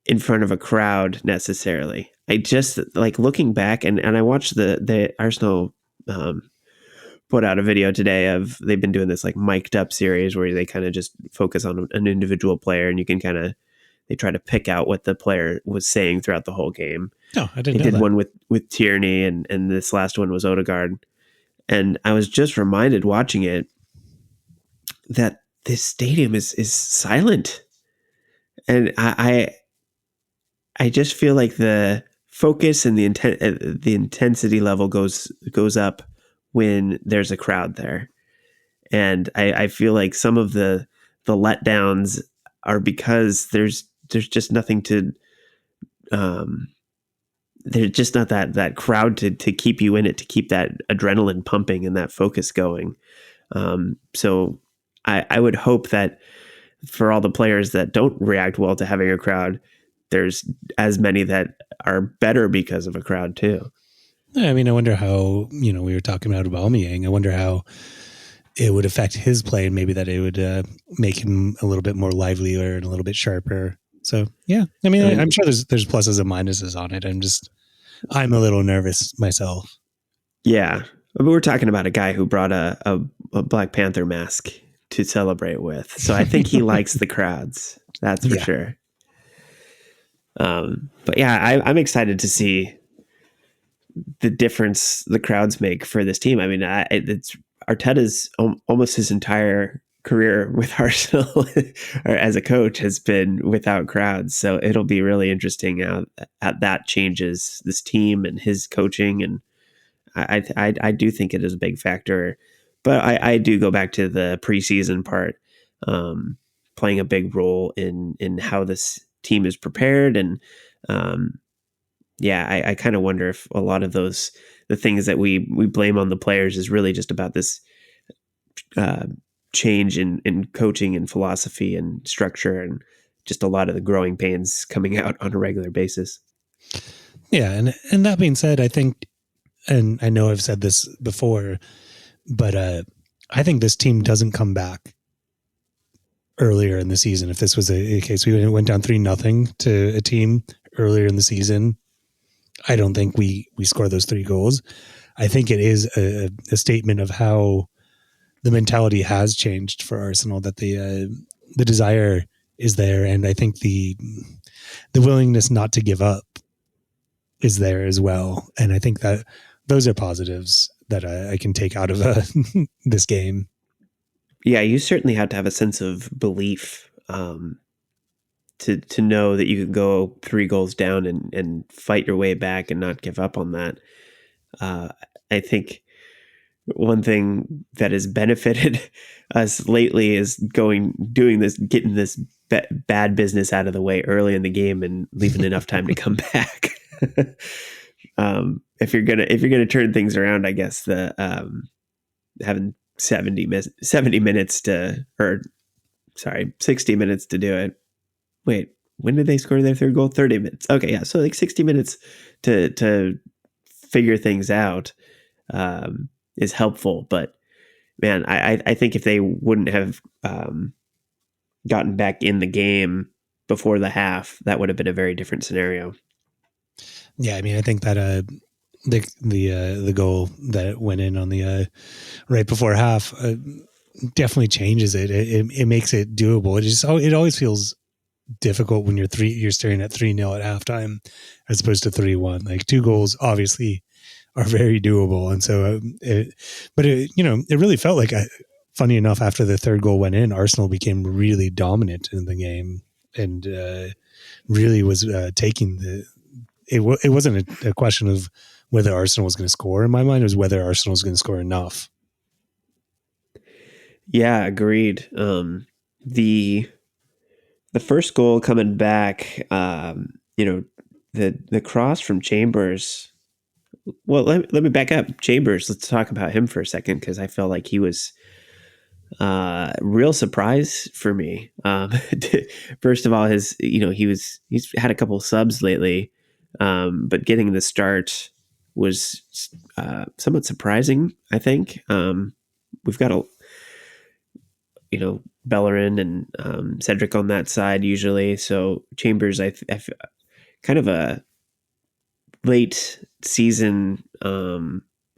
S1: in front of a crowd necessarily. I just like looking back and I watched the Arsenal put out a video today of they've been doing this like mic'd up series where they kind of just focus on an individual player and you can they try to pick out what the player was saying throughout the whole game.
S2: No, I didn't know
S1: They did
S2: that.
S1: one with Tierney and this last one was Odegaard. And I was just reminded watching it that this stadium is silent. And I just feel like the focus and the intensity level goes up when there's a crowd there. And I feel like some of the letdowns are because there's just nothing to there's just not that crowd to keep you in it, to keep that adrenaline pumping and that focus going. So I would hope that for all the players that don't react well to having a crowd, there's as many that are better because of a crowd too.
S2: I mean, I wonder how, we were talking about Aubameyang. I wonder how it would affect his play and maybe that it would make him a little bit more livelier and a little bit sharper. So, yeah, I mean, I'm sure there's pluses and minuses on it. I'm a little nervous myself.
S1: Yeah. But we're talking about a guy who brought a Black Panther mask to celebrate with. So I think he likes the crowds. That's for sure. But yeah, I'm excited to see the difference the crowds make for this team. I mean, it's Arteta's almost his entire career with Arsenal or as a coach has been without crowds. So it'll be really interesting how that changes this team and his coaching. And I do think it is a big factor, but I do go back to the preseason part, playing a big role in how this team is prepared. And I kind of wonder if a lot of the things that we blame on the players is really just about this change in coaching and philosophy and structure, and just a lot of the growing pains coming out on a regular basis.
S2: Yeah. And that being said, I think, and I know I've said this before, but I think this team doesn't come back earlier in the season. If this was a case, we went down 3-0 to a team earlier in the season, I don't think we score those 3 goals. I think it is a statement of how the mentality has changed for Arsenal, that the desire is there. And I think the willingness not to give up is there as well. And I think that those are positives that I can take out of this game.
S1: Yeah, you certainly have to have a sense of belief to know that you can go 3 goals down and fight your way back and not give up on that. I think one thing that has benefited us lately is getting this bad business out of the way early in the game and leaving enough time to come back. If you're gonna turn things around, I guess having 60 minutes to do it. Wait, when did they score their 3rd goal? 30 minutes. Okay, yeah, so like 60 minutes to figure things out is helpful. But man, I think if they wouldn't have gotten back in the game before the half, that would have been a very different scenario.
S2: Yeah, I mean, I think that the goal that went in on the right before half definitely changes it. It makes it doable. It always feels difficult when you're staring at 3-0 at halftime as opposed to 3-1. Like 2 goals obviously are very doable, and so it really felt like, funny enough, after the 3rd goal went in, Arsenal became really dominant in the game and really was taking the. It wasn't a question of whether Arsenal was going to score in my mind. It was whether Arsenal was going to score enough.
S1: Yeah, agreed. The the first goal coming back, the cross from Chambers. Well, let me back up. Chambers, let's talk about him for a second because I felt like he was real surprise for me. First of all, he's had a couple subs lately, but getting the start was somewhat surprising. I think we've got Bellerin and Cedric on that side usually. So Chambers, kind of a late season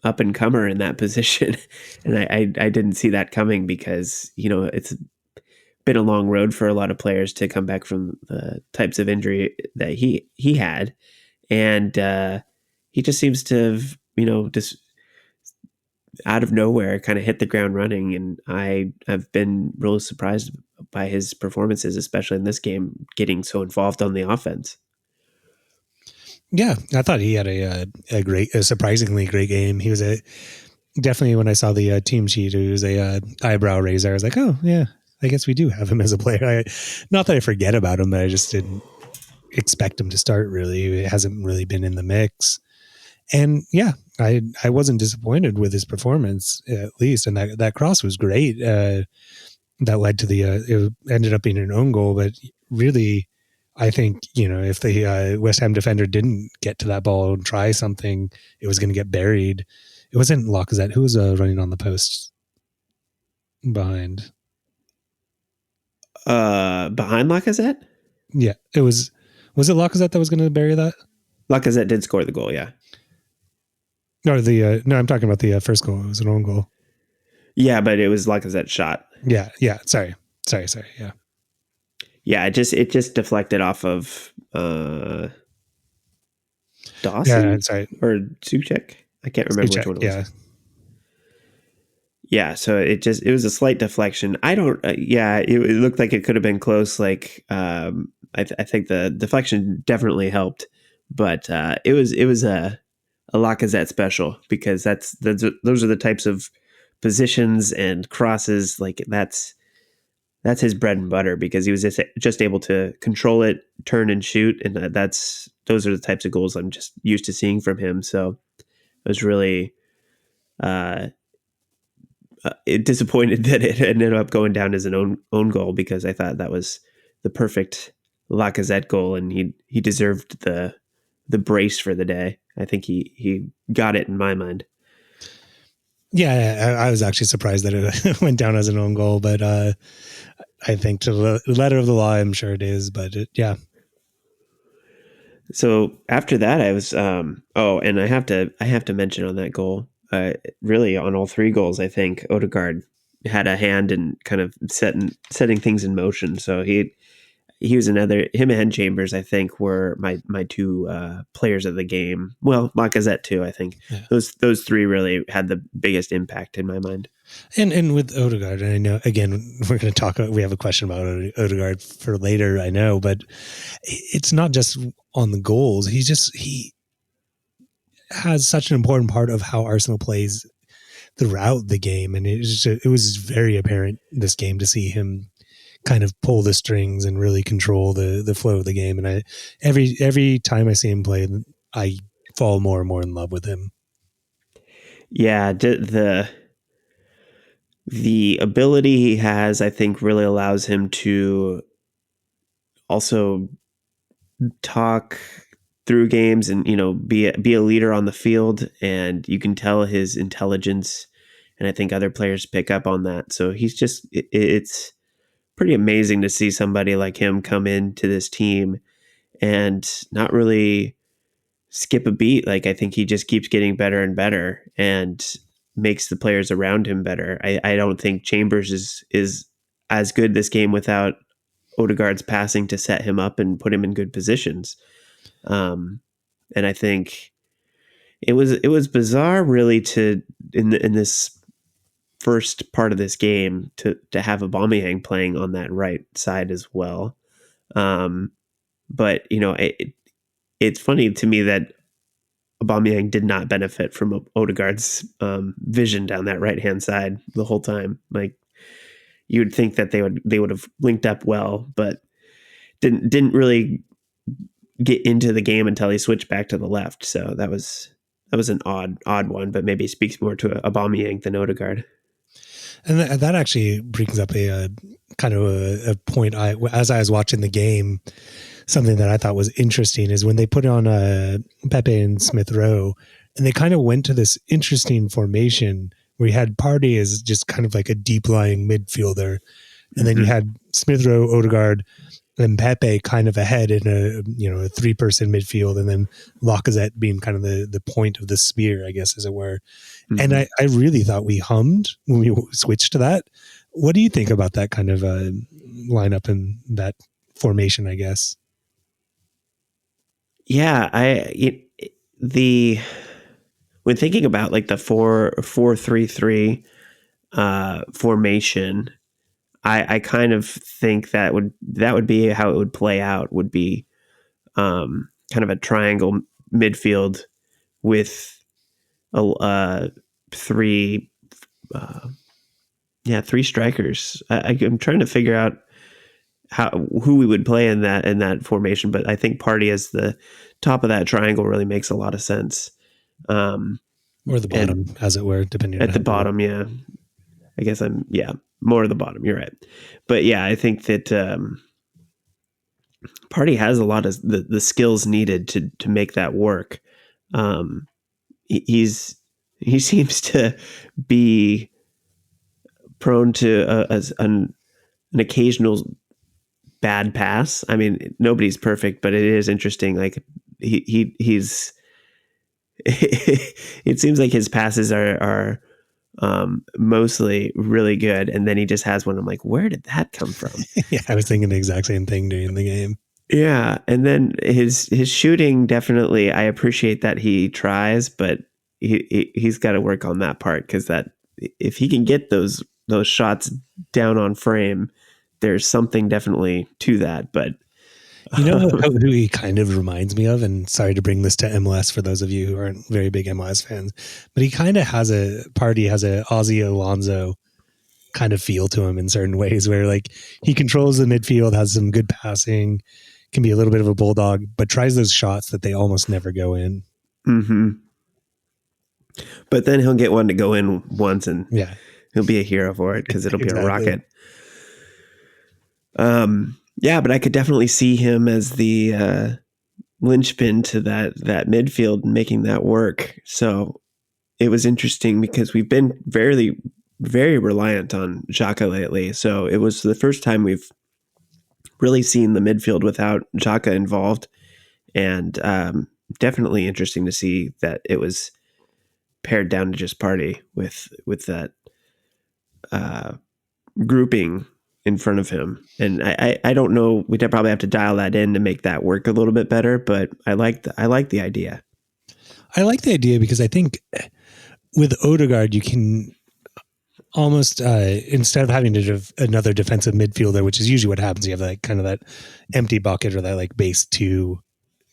S1: up and comer in that position, and I didn't see that coming because it's been a long road for a lot of players to come back from the types of injury that he had, and he just seems to have just out of nowhere kind of hit the ground running, and I have been really surprised by his performances, especially in this game, getting so involved on the offense.
S2: Yeah, I thought he had a surprisingly great game. He was definitely, when I saw the team sheet, it was a eyebrow raiser. I was like, oh yeah, I guess we do have him as a player. Not that I forget about him, but I just didn't expect him to start. Really, it hasn't really been in the mix. And yeah, I wasn't disappointed with his performance, at least, and that cross was great. That led to it ended up being an own goal, but really, I think if the West Ham defender didn't get to that ball and try something, it was going to get buried. It wasn't Lacazette who was running on the post behind.
S1: Behind Lacazette?
S2: Yeah, it was. Was it Lacazette that was going to bury that?
S1: Lacazette did score the goal, yeah.
S2: No, no, I'm talking about the first goal. It was an own goal.
S1: Yeah, but it was Lacazette's shot.
S2: Yeah. Sorry. Yeah.
S1: Yeah, it just deflected off of Dawson.
S2: Yeah, sorry.
S1: Or Suchek. I can't remember which one it was.
S2: Yeah.
S1: Yeah, so it was a slight deflection. I don't. It looked like it could have been close. Like I think the deflection definitely helped, but it was a Lacazette special because those are the types of positions and crosses, like that's his bread and butter because he was just able to control it, turn and shoot, and those are the types of goals I'm just used to seeing from him. So I was really disappointed that it ended up going down as an own goal because I thought that was the perfect Lacazette goal, and he deserved the brace for the day. I think he got it in my mind.
S2: Yeah, I was actually surprised that it went down as an own goal, but I think to the letter of the law, I'm sure it is. But yeah.
S1: So after that, I was and I have to mention on that goal, really on all three goals, I think Odegaard had a hand in kind of setting things in motion. So he was him and Chambers, I think, were my two players of the game. Well, Lacazette too, I think. Yeah. Those three really had the biggest impact in my mind.
S2: And with Odegaard, and I know, again, we're going to talk about, we have a question about Odegaard for later, I know, but it's not just on the goals. He has such an important part of how Arsenal plays throughout the game. And it was very apparent this game to see him kind of pull the strings and really control the flow of the game. And every time I see him play, I fall more and more in love with him.
S1: Yeah, the ability he has, I think, really allows him to also talk through games and be a leader on the field, and you can tell his intelligence, and I think other players pick up on that. So he's just it's pretty amazing to see somebody like him come into this team and not really skip a beat. Like, I think he just keeps getting better and better and makes the players around him better. I don't think Chambers is as good this game without Odegaard's passing to set him up and put him in good positions. And I think it was bizarre, really, to in this first part of this game to have Aubameyang playing on that right side as well. But it's funny to me that Aubameyang did not benefit from Odegaard's vision down that right hand side the whole time. Like, you would think that they would have linked up well, but didn't really get into the game until he switched back to the left. So that was an odd one, but maybe it speaks more to Aubameyang than Odegaard.
S2: And that actually brings up a kind of a point. As I was watching the game, something that I thought was interesting is when they put on Pepe and Smith Rowe, and they kind of went to this interesting formation where you had Partey as just kind of like a deep lying midfielder, and then you had Smith Rowe, Odegaard, and Pepe kind of ahead in a 3-person midfield, and then Lacazette being kind of the point of the spear, I guess, as it were. Mm-hmm. And I really thought we hummed when we switched to that. What do you think about that kind of lineup and that formation, I guess?
S1: Yeah, when thinking about like the 4-3-3 formation, I kind of think that would be how it would play out. Would be kind of a triangle midfield with three strikers. I'm trying to figure out who we would play in that formation, but I think Partey as the top of that triangle really makes a lot of sense.
S2: Or the bottom, as it were, depending on
S1: at the bottom. Yeah, I guess more of the bottom. You're right, but yeah, I think that Partey has a lot of the skills needed to make that work. He seems to be prone to an occasional bad pass. I mean, nobody's perfect, but it is interesting. Like he's it seems like his passes are mostly really good, and then he just has one. I'm like, where did that come from?
S2: Yeah, I was thinking the exact same thing during the game.
S1: Yeah, and then his shooting, definitely, I appreciate that he tries, but he's got to work on that part, because that if he can get those shots down on frame, there's something definitely to that. But
S2: you know who he kind of reminds me of, and sorry to bring this to MLS for those of you who aren't very big MLS fans, but he kind of has a Ozzy Alonso kind of feel to him in certain ways, where like he controls the midfield, has some good passing, can be a little bit of a bulldog, but tries those shots that they almost never go in.
S1: Mm-hmm. But then he'll get one to go in once, and he'll be a hero for it, because it'll be a rocket. Yeah, but I could definitely see him as the linchpin to that midfield and making that work. So it was interesting, because we've been very, very reliant on Xhaka lately. So it was the first time we've really seen the midfield without Xhaka involved, and definitely interesting to see that it was pared down to just Partey with that grouping in front of him. And I don't know, we'd probably have to dial that in to make that work a little bit better, but I like the idea.
S2: I like the idea because I think with Odegaard, you can almost, instead of having another defensive midfielder, which is usually what happens, you have like kind of that empty bucket or that like base two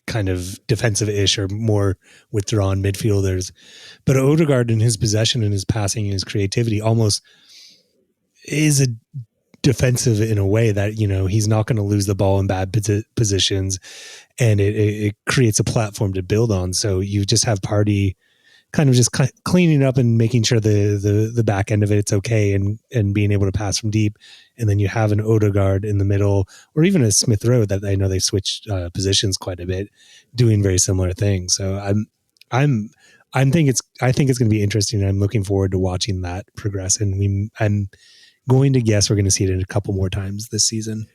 S2: kind of defensive-ish or more withdrawn midfielders. But Odegaard in his possession and his passing and his creativity almost is a defensive in a way that, he's not going to lose the ball in bad positions, and it creates a platform to build on. So you just have Partey kind of just cleaning up and making sure the back end of it's okay, and being able to pass from deep. And then you have an Odegaard in the middle, or even a Smith Rowe that I know they switched positions quite a bit, doing very similar things. So I think it's going to be interesting. I'm looking forward to watching that progress. And I'm going to guess we're going to see it a couple more times this season.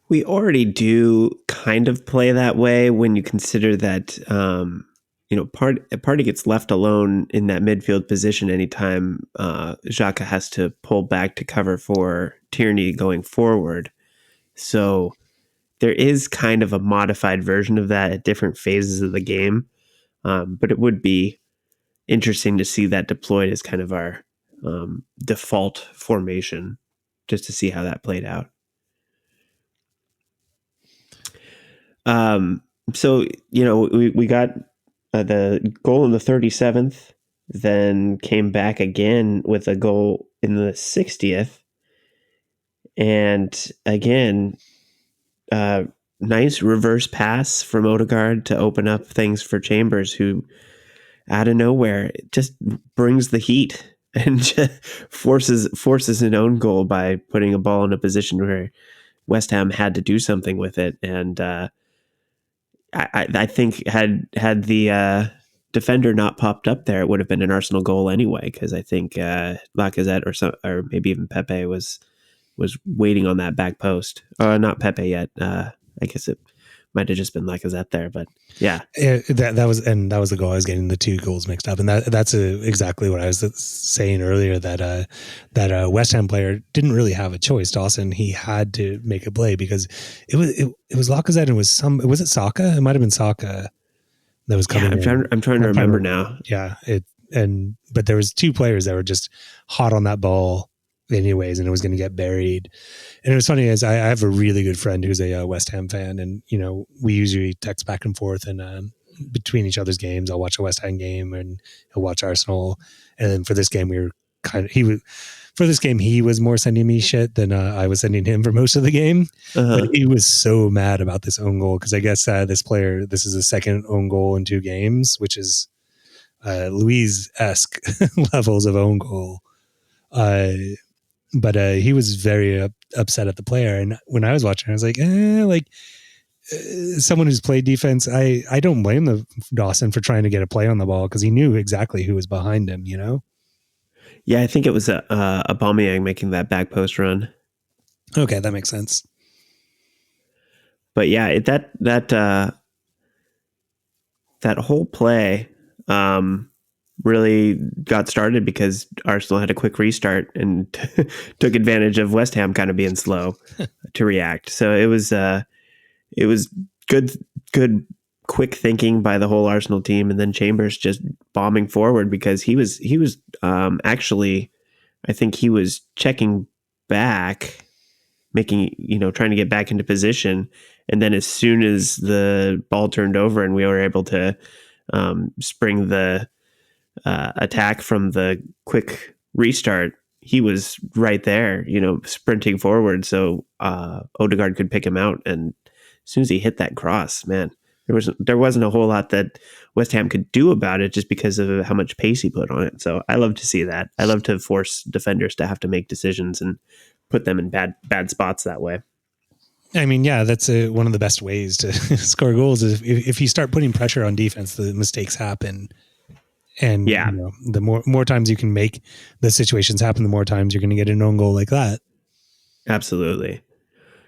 S1: We already do kind of play that way when you consider that, Partey gets left alone in that midfield position anytime Xhaka has to pull back to cover for Tierney going forward. So there is kind of a modified version of that at different phases of the game. But it would be interesting to see that deployed as kind of our default formation, just to see how that played out. So, we got the goal in the 37th, then came back again with a goal in the 60th. And again, nice reverse pass from Odegaard to open up things for Chambers, who out of nowhere just brings the heat and just forces an own goal by putting a ball in a position where West Ham had to do something with it. And I think had the defender not popped up there, it would have been an Arsenal goal anyway, because I think Lacazette or maybe even Pepe was waiting on that back post. Not Pepe yet. I guess it might have just been Lacazette there, but yeah.
S2: That was the goal. I was getting the two goals mixed up, and that's exactly what I was saying earlier. That West Ham player didn't really have a choice. Dawson, he had to make a play because it was Lacazette and was it Saka? It might have been Saka that was coming.
S1: Yeah, I'm trying to remember now.
S2: Yeah, but there was two players that were just hot on that ball anyways, and it was going to get buried. And it was funny, as I have a really good friend who's a West Ham fan, and we usually text back and forth, and between each other's games, I'll watch a West Ham game and he'll watch Arsenal. And then for this game, he was more sending me shit than I was sending him for most of the game. But he was so mad about this own goal because I guess this is his second own goal in 2 games, which is Luiz-esque levels of own goal. But he was very upset at the player. And when I was watching, I was like, someone who's played defense, I don't blame the Dawson for trying to get a play on the ball because he knew exactly who was behind him,
S1: Yeah, I think it was Aubameyang making that back post run.
S2: Okay, that makes sense.
S1: But yeah, that whole play really got started because Arsenal had a quick restart and took advantage of West Ham kind of being slow to react. So it was good quick thinking by the whole Arsenal team, and then Chambers just bombing forward because he was actually, I think he was checking back, making trying to get back into position, and then as soon as the ball turned over and we were able to spring the attack from the quick restart, he was right there, sprinting forward so Odegaard could pick him out. And as soon as he hit that cross, man, there wasn't a whole lot that West Ham could do about it just because of how much pace he put on it. So I love to see that. I love to force defenders to have to make decisions and put them in bad spots that way.
S2: I mean, yeah, that's one of the best ways to score goals is if you start putting pressure on defense, the mistakes happen. And
S1: yeah,
S2: the more times you can make the situations happen, the more times you're going to get an own goal like that.
S1: Absolutely.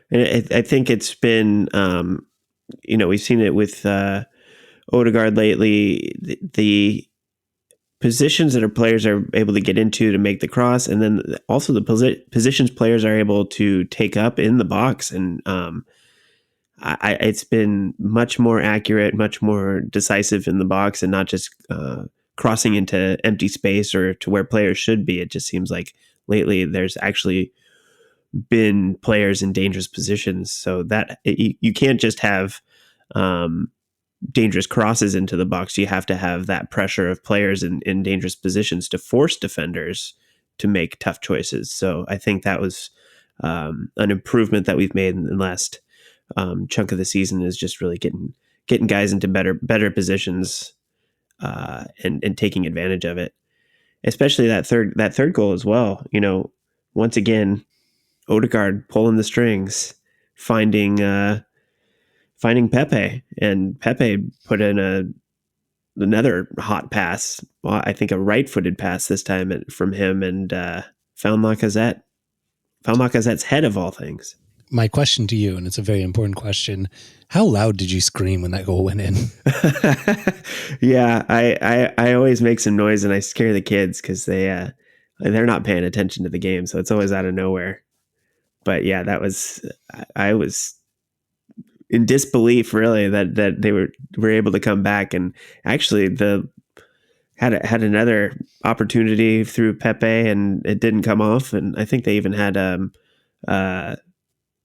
S1: And I think it's been, we've seen it with Odegaard lately, the positions that our players are able to get into to make the cross, and then also the positions players are able to take up in the box. And it's been much more accurate, much more decisive in the box, and not just crossing into empty space or to where players should be. It just seems like lately there's actually been players in dangerous positions, so that you can't just have dangerous crosses into the box. You have to have that pressure of players in dangerous positions to force defenders to make tough choices. So I think that was an improvement that we've made in the last chunk of the season, is just really getting guys into better positions and taking advantage of it. Especially that third goal as well. Once again, Odegaard pulling the strings, finding Pepe, and Pepe put in another hot pass. Well, I think a right-footed pass this time from him, and found Lacazette's head of all things.
S2: My question to you, and it's a very important question: how loud did you scream when that goal went in?
S1: Yeah, I always make some noise and I scare the kids because they're not paying attention to the game, so it's always out of nowhere. But yeah, I was in disbelief really that they were able to come back, and actually had another opportunity through Pepe and it didn't come off, and I think they even had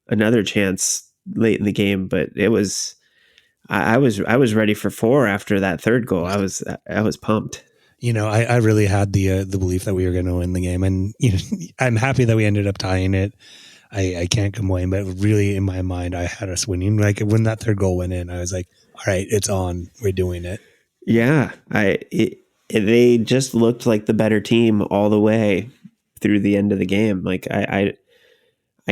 S1: another chance late in the game, but it was I was ready for 4 after that third goal. I was pumped.
S2: I really had the belief that we were going to win the game, and I'm happy that we ended up tying it. I can't complain. But really, in my mind, I had us winning. Like when that third goal went in, I was like, all right, it's on. We're doing it.
S1: Yeah, they just looked like the better team all the way through the end of the game. Like I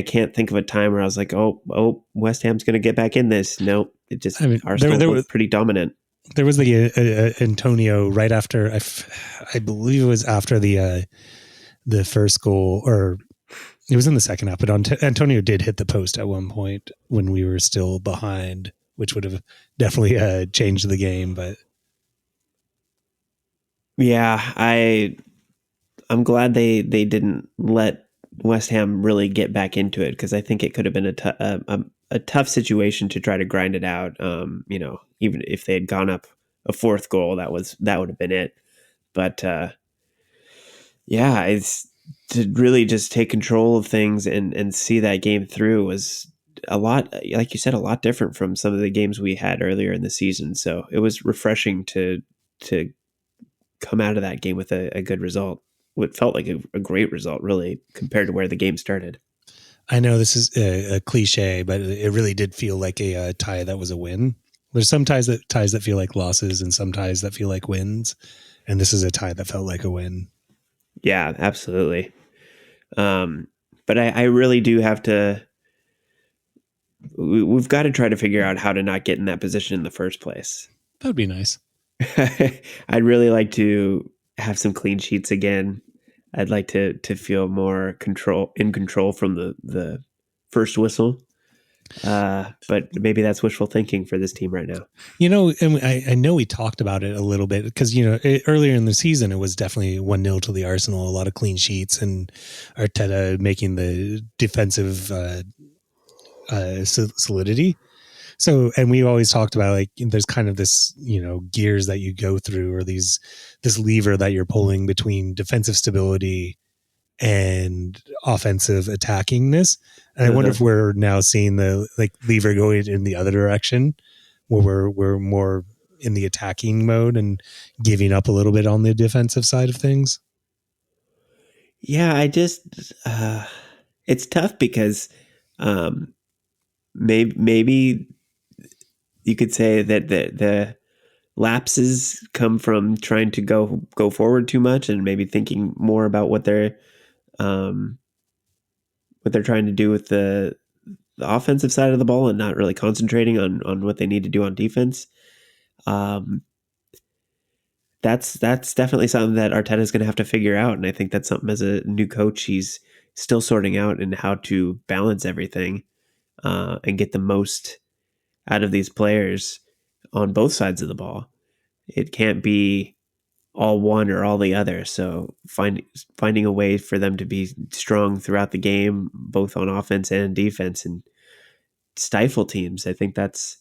S1: can't think of a time where I was like, oh, West Ham's going to get back in this. Nope, it just
S2: I mean,
S1: Arsenal looked pretty dominant.
S2: there was the Antonio right after I believe it was after the first goal, or it was in the second half. But Antonio did hit the post at one point when we were still behind, which would have definitely changed the game. But
S1: Yeah, I'm glad they didn't let West Ham really get back into it, because I think it could have been a tough situation to try to grind it out. Even if they had gone up a fourth goal, that would have been it. But yeah, it's to really just take control of things and see that game through was a lot, like you said, a lot different from some of the games we had earlier in the season. So it was refreshing to come out of that game with a good result. What felt like a great result, really, compared to where the game started.
S2: I know this is a cliche, but it really did feel like a tie that was a win. There's some ties that feel like losses, and some ties that feel like wins, and this is a tie that felt like a win.
S1: Yeah, absolutely. But I really do have to. We've got to try to figure out how to not get in that position in the first place.
S2: That would be nice.
S1: I'd really like to have some clean sheets again. I'd like to feel more in control from the first whistle. But maybe that's wishful thinking for this team right now.
S2: And I know we talked about it a little bit because, earlier in the season, it was definitely 1-0 to the Arsenal, a lot of clean sheets and Arteta making the defensive solidity. So, and we always talked about like, there's kind of this, gears that you go through, or this lever that you're pulling between defensive stability and offensive attackingness. And I wonder if we're now seeing the lever going in the other direction, where we're more in the attacking mode and giving up a little bit on the defensive side of things.
S1: Yeah, it's tough because maybe you could say that the lapses come from trying to go forward too much and maybe thinking more about what they're trying to do with the offensive side of the ball and not really concentrating on what they need to do on defense. That's definitely something that Arteta is going to have to figure out, and I think that's something as a new coach he's still sorting out, and how to balance everything and get the most out of these players on both sides of the ball. It can't be all one or all the other. So finding a way for them to be strong throughout the game, both on offense and defense, and stifle teams. I think that's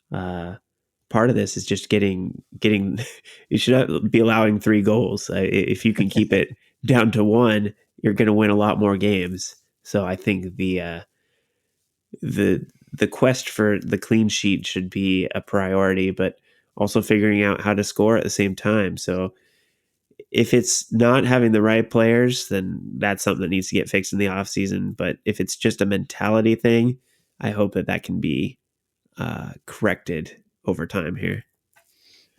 S1: part of this is just getting. You should be allowing 3 goals. If you can keep it down to 1, you're going to win a lot more games. So I think the quest for the clean sheet should be a priority, but also figuring out how to score at the same time. So if it's not having the right players, then that's something that needs to get fixed in the offseason. But if it's just a mentality thing, I hope that can be corrected over time here.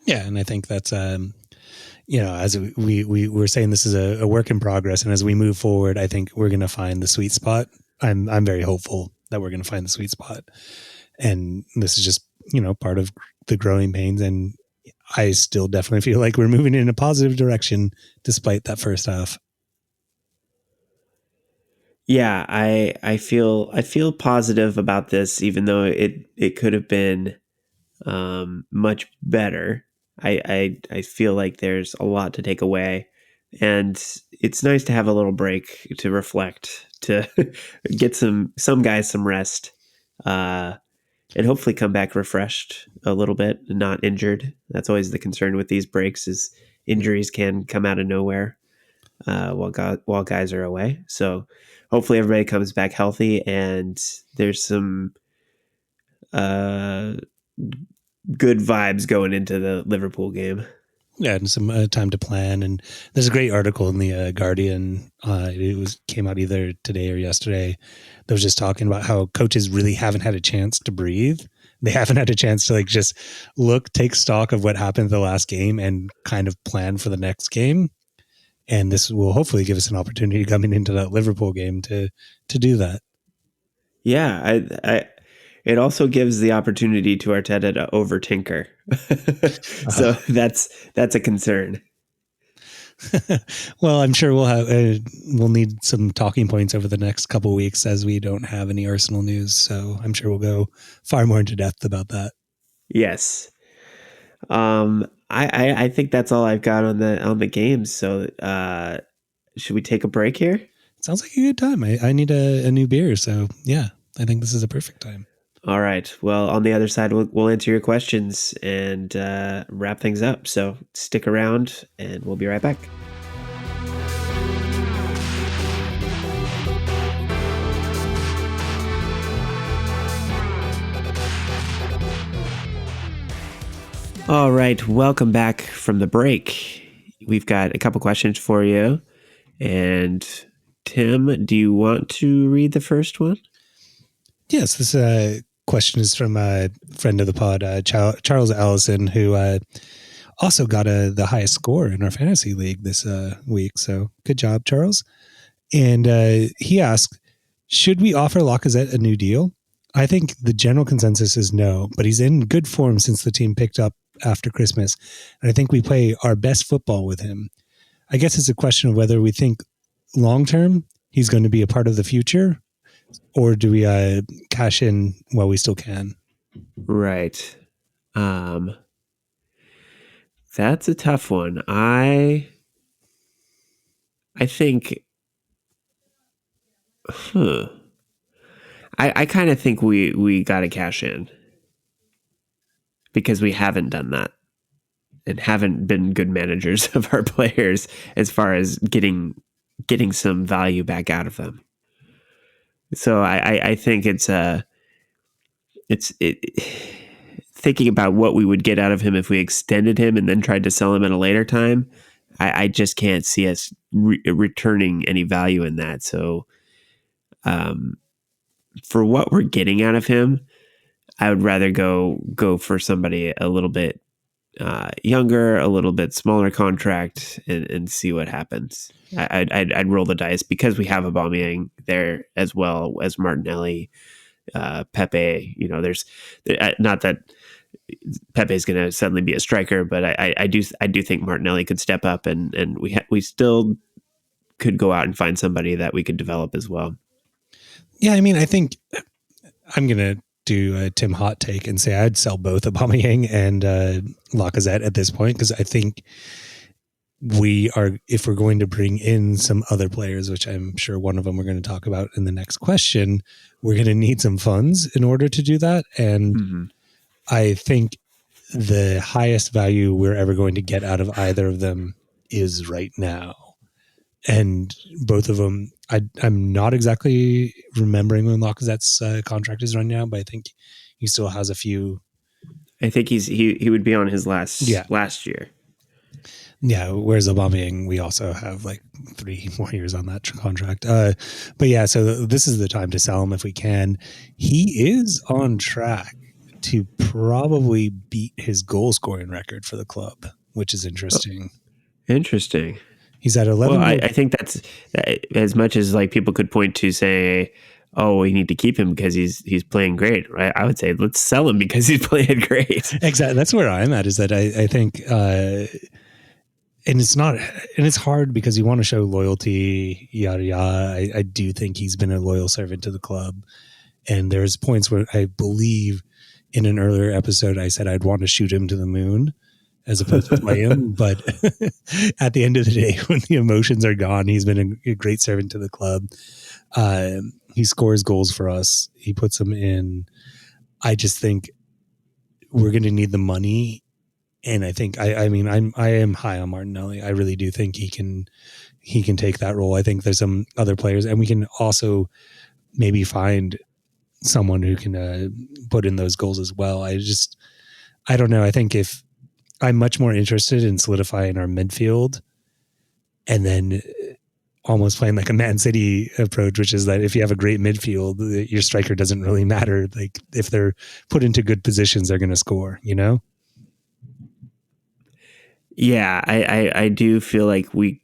S2: Yeah, and I think that's as we were saying, this is a work in progress, and as we move forward, I think we're going to find the sweet spot. I'm very hopeful that we're going to find the sweet spot, and this is just part of the growing pains, and I still definitely feel like we're moving in a positive direction despite that first half.
S1: Yeah, I feel positive about this, even though it could have been much better. I feel like there's a lot to take away, and it's nice to have a little break to reflect, to get some guys some rest, and hopefully come back refreshed a little bit and not injured. That's always the concern with these breaks, is injuries can come out of nowhere while guys are away. So hopefully everybody comes back healthy, and there's some good vibes going into the Liverpool game.
S2: Yeah, and some time to plan. And there's a great article in the Guardian. Came out either today or yesterday. That was just talking about how coaches really haven't had a chance to breathe. They haven't had a chance to like just take stock of what happened in the last game and kind of plan for the next game. And this will hopefully give us an opportunity coming into that Liverpool game to do that.
S1: Yeah, it also gives the opportunity to Arteta to over tinker. So that's a concern.
S2: Well, I'm sure we'll need some talking points over the next couple of weeks as we don't have any Arsenal news. So I'm sure we'll go far more into depth about that.
S1: Yes. I think that's all I've got on the games. So should we take a break here?
S2: Sounds like a good time. I need a new beer. So yeah, I think this is a perfect time.
S1: All right. Well, on the other side, we'll answer your questions and wrap things up. So stick around and we'll be right back. All right. Welcome back from the break. We've got a couple questions for you. And Tim, do you want to read the first one?
S2: Yes, this question is from a friend of the pod, Charles Allison, who also got the highest score in our fantasy league this week. So good job, Charles. And he asked, should we offer Lacazette a new deal? I think the general consensus is no, but he's in good form since the team picked up after Christmas. And I think we play our best football with him. I guess it's a question of whether we think long-term he's going to be a part of the future, or do we cash in while we still can?
S1: Right. That's a tough one. I think, I kind of think we got to cash in because we haven't done that and haven't been good managers of our players as far as getting some value back out of them. So I think it's thinking about what we would get out of him if we extended him and then tried to sell him at a later time. I just can't see us returning any value in that. So, for what we're getting out of him, I would rather go for somebody a little bit younger, a little bit smaller contract, and see what happens. I'd roll the dice because we have Aubameyang there as well as Martinelli, Pepe. You know, there's not that Pepe is going to suddenly be a striker, but I do think Martinelli could step up, and we still could go out and find somebody that we could develop as well.
S2: Yeah, I mean, I think I'm going to do a Tim hot take and say I'd sell both Aubameyang and Lacazette at this point, because I think if we're going to bring in some other players, which I'm sure one of them we're going to talk about in the next question, we're going to need some funds in order to do that. And I think the highest value we're ever going to get out of either of them is right now. And both of them, I'm not exactly remembering when Lacazette's contract is running out, but I think he still has a few.
S1: I think he would be on his last year.
S2: Yeah, whereas Aubameyang, we also have like 3 more years on that contract. But yeah, so this is the time to sell him if we can. He is on track to probably beat his goal scoring record for the club, which is interesting.
S1: Interesting.
S2: He's at 11.
S1: Well, I think that's as much as like people could point to say, oh, we need to keep him because he's playing great, right? I would say let's sell him because he's playing great.
S2: Exactly. That's where I'm at, is that I think, and it's hard because you want to show loyalty, yada, yada. I do think he's been a loyal servant to the club. And there's points where I believe in an earlier episode, I said I'd want to shoot him to the moon as opposed to play him. But at the end of the day, when the emotions are gone, he's been a great servant to the club. He scores goals for us. He puts them in. I just think we're going to need the money. And I think, I am high on Martinelli. I really do think he can take that role. I think there's some other players, and we can also maybe find someone who can put in those goals as well. I don't know. I think if I'm much more interested in solidifying our midfield and then almost playing like a Man City approach, which is that if you have a great midfield, your striker doesn't really matter. Like if they're put into good positions, they're going to score, you know?
S1: Yeah, I do feel like we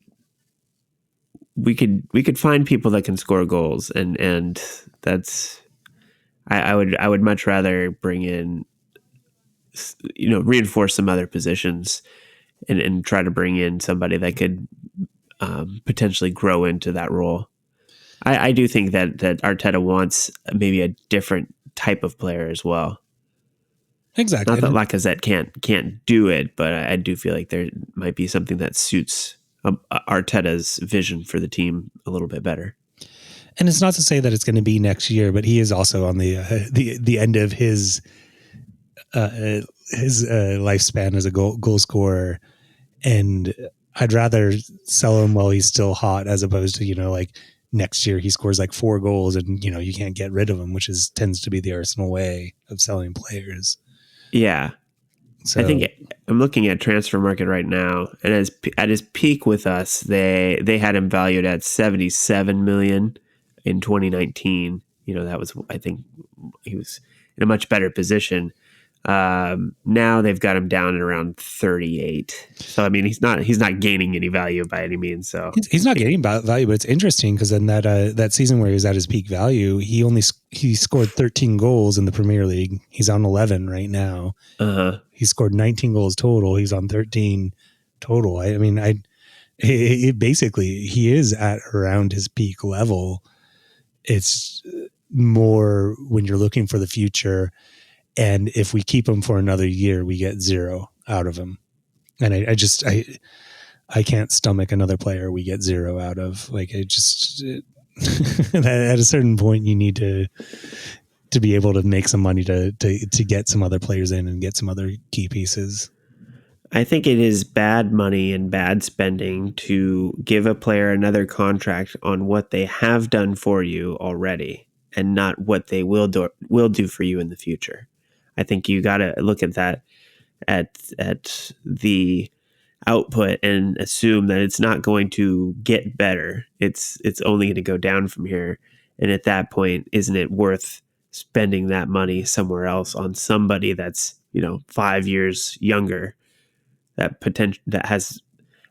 S1: could find people that can score goals, and that's I would much rather bring in, reinforce some other positions and try to bring in somebody that could potentially grow into that role. I do think that Arteta wants maybe a different type of player as well.
S2: Exactly.
S1: Not that Lacazette can't do it, but I do feel like there might be something that suits Arteta's vision for the team a little bit better.
S2: And it's not to say that it's going to be next year, but he is also on the end of his lifespan as a goal scorer, and I'd rather sell him while he's still hot as opposed to like next year he scores like 4 goals and you can't get rid of him, which tends to be the Arsenal way of selling players.
S1: Yeah. So I think I'm looking at Transfer Market right now, and at his peak with us, they had him valued at 77 million in 2019. That was, I think he was in a much better position. Now they've got him down at around 38. So I mean, he's not gaining any value by any means. So
S2: he's not gaining value, but it's interesting because in that season where he was at his peak value, he scored 13 goals in the Premier League. He's on 11 right now. He scored 19 goals total. He's on 13 total. I mean, basically he is at around his peak level. It's more when you're looking for the future. And if we keep him for another year, we get 0 out of him. And I can't stomach another player we get 0 out of. Like at a certain point, you need to be able to make some money to get some other players in and get some other key pieces.
S1: I think it is bad money and bad spending to give a player another contract on what they have done for you already and not what they will do for you in the future. I think you got to look at that at the output and assume that it's not going to get better. It's only going to go down from here. And at that point, isn't it worth spending that money somewhere else on somebody that's 5 years younger, that has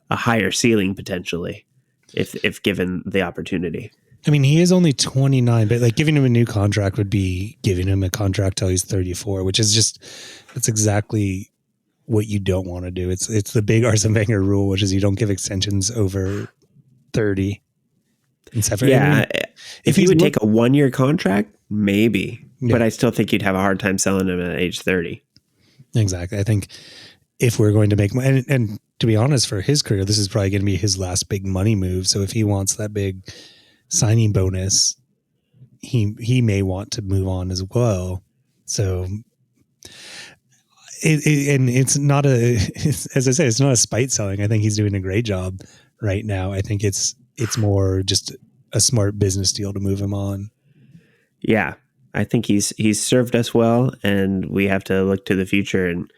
S1: a higher ceiling potentially, if given the opportunity?
S2: I mean, he is only 29, but like giving him a new contract would be giving him a contract till he's 34, which is that's exactly what you don't want to do. It's the big Arsene Wenger rule, which is you don't give extensions over 30.
S1: Yeah, if he would take a 1-year contract, maybe, but I still think you'd have a hard time selling him at age 30.
S2: Exactly. I think if we're going to make money, and to be honest, for his career, this is probably going to be his last big money move. So if he wants that big signing bonus, he may want to move on as well. So it's not as I say, it's not a spite selling. I think he's doing a great job right now. I think it's more just a smart business deal to move him on. Yeah,
S1: I think he's served us well, and we have to look to the future and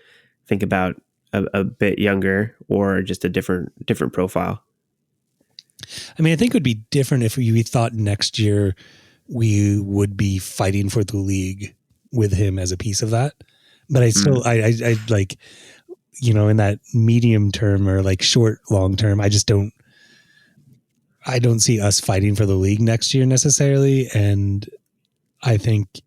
S1: think about a bit younger or just a different profile.
S2: I mean, I think it would be different if we thought next year we would be fighting for the league with him as a piece of that. But I still, I like, in that medium term or like short, long term, I don't see us fighting for the league next year necessarily. And I think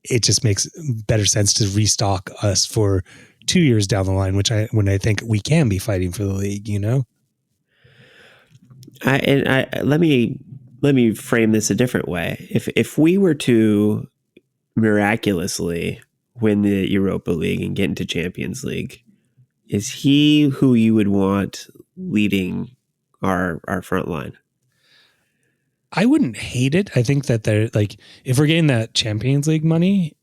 S2: it just makes better sense to restock us for 2 years down the line, when I think we can be fighting for the league,
S1: Let me frame this a different way. If we were to miraculously win the Europa League and get into Champions League, is he who you would want leading our front line?
S2: I wouldn't hate it. I think that they're like, if we're getting that Champions League money,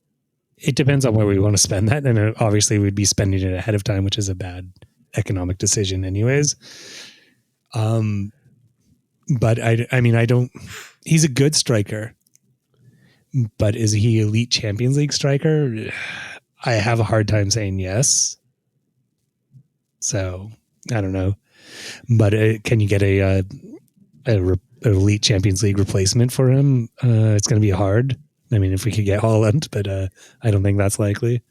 S2: it depends on where we want to spend that. And obviously we'd be spending it ahead of time, which is a bad economic decision anyways. But he's a good striker, but is he elite Champions League striker? I have a hard time saying yes. So I don't know, but can you get a elite Champions League replacement for him? It's going to be hard. I mean, if we could get Haaland, but I don't think that's likely.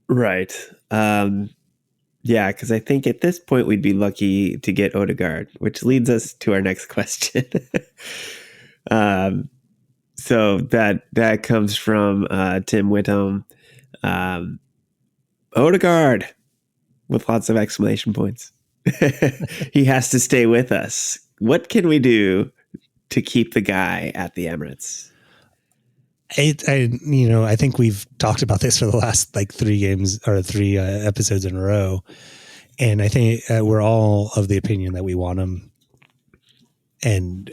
S1: Right. Yeah, because I think at this point we'd be lucky to get Odegaard, which leads us to our next question. So that comes from Tim Whitcomb. Odegaard with lots of exclamation points. He has to stay with us. What can we do to keep the guy at the Emirates?
S2: I think we've talked about this for the last like 3 games or 3 episodes in a row. And I think we're all of the opinion that we want him. And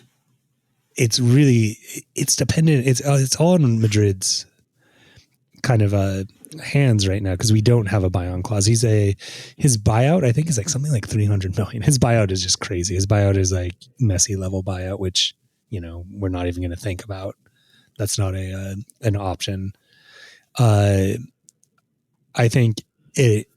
S2: it's dependent. It's all in Madrid's kind of hands right now because we don't have a buy-on clause. His buyout, I think, is like something like 300 million. His buyout is just crazy. His buyout is like Messi level buyout, which, we're not even going to think about. That's not an option. I think it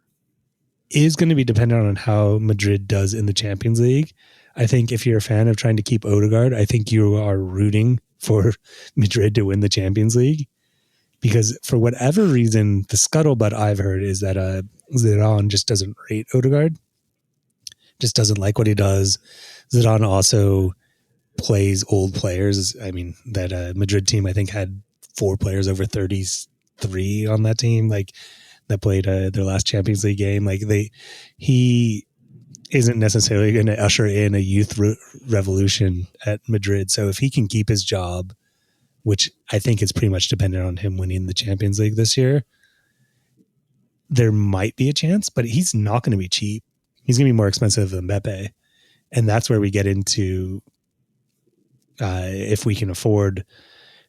S2: is going to be dependent on how Madrid does in the Champions League. I think if you're a fan of trying to keep Odegaard, I think you are rooting for Madrid to win the Champions League because for whatever reason, the scuttlebutt I've heard is that Zlatan just doesn't rate Odegaard, just doesn't like what he does. Zlatan also plays old players. I mean, that Madrid team, I think, had 4 players over 33 on that team, like that played their last Champions League game. Like he isn't necessarily going to usher in a youth revolution at Madrid. So if he can keep his job, which I think is pretty much dependent on him winning the Champions League this year, there might be a chance, but he's not going to be cheap. He's going to be more expensive than Mbappe. And that's where we get into if we can afford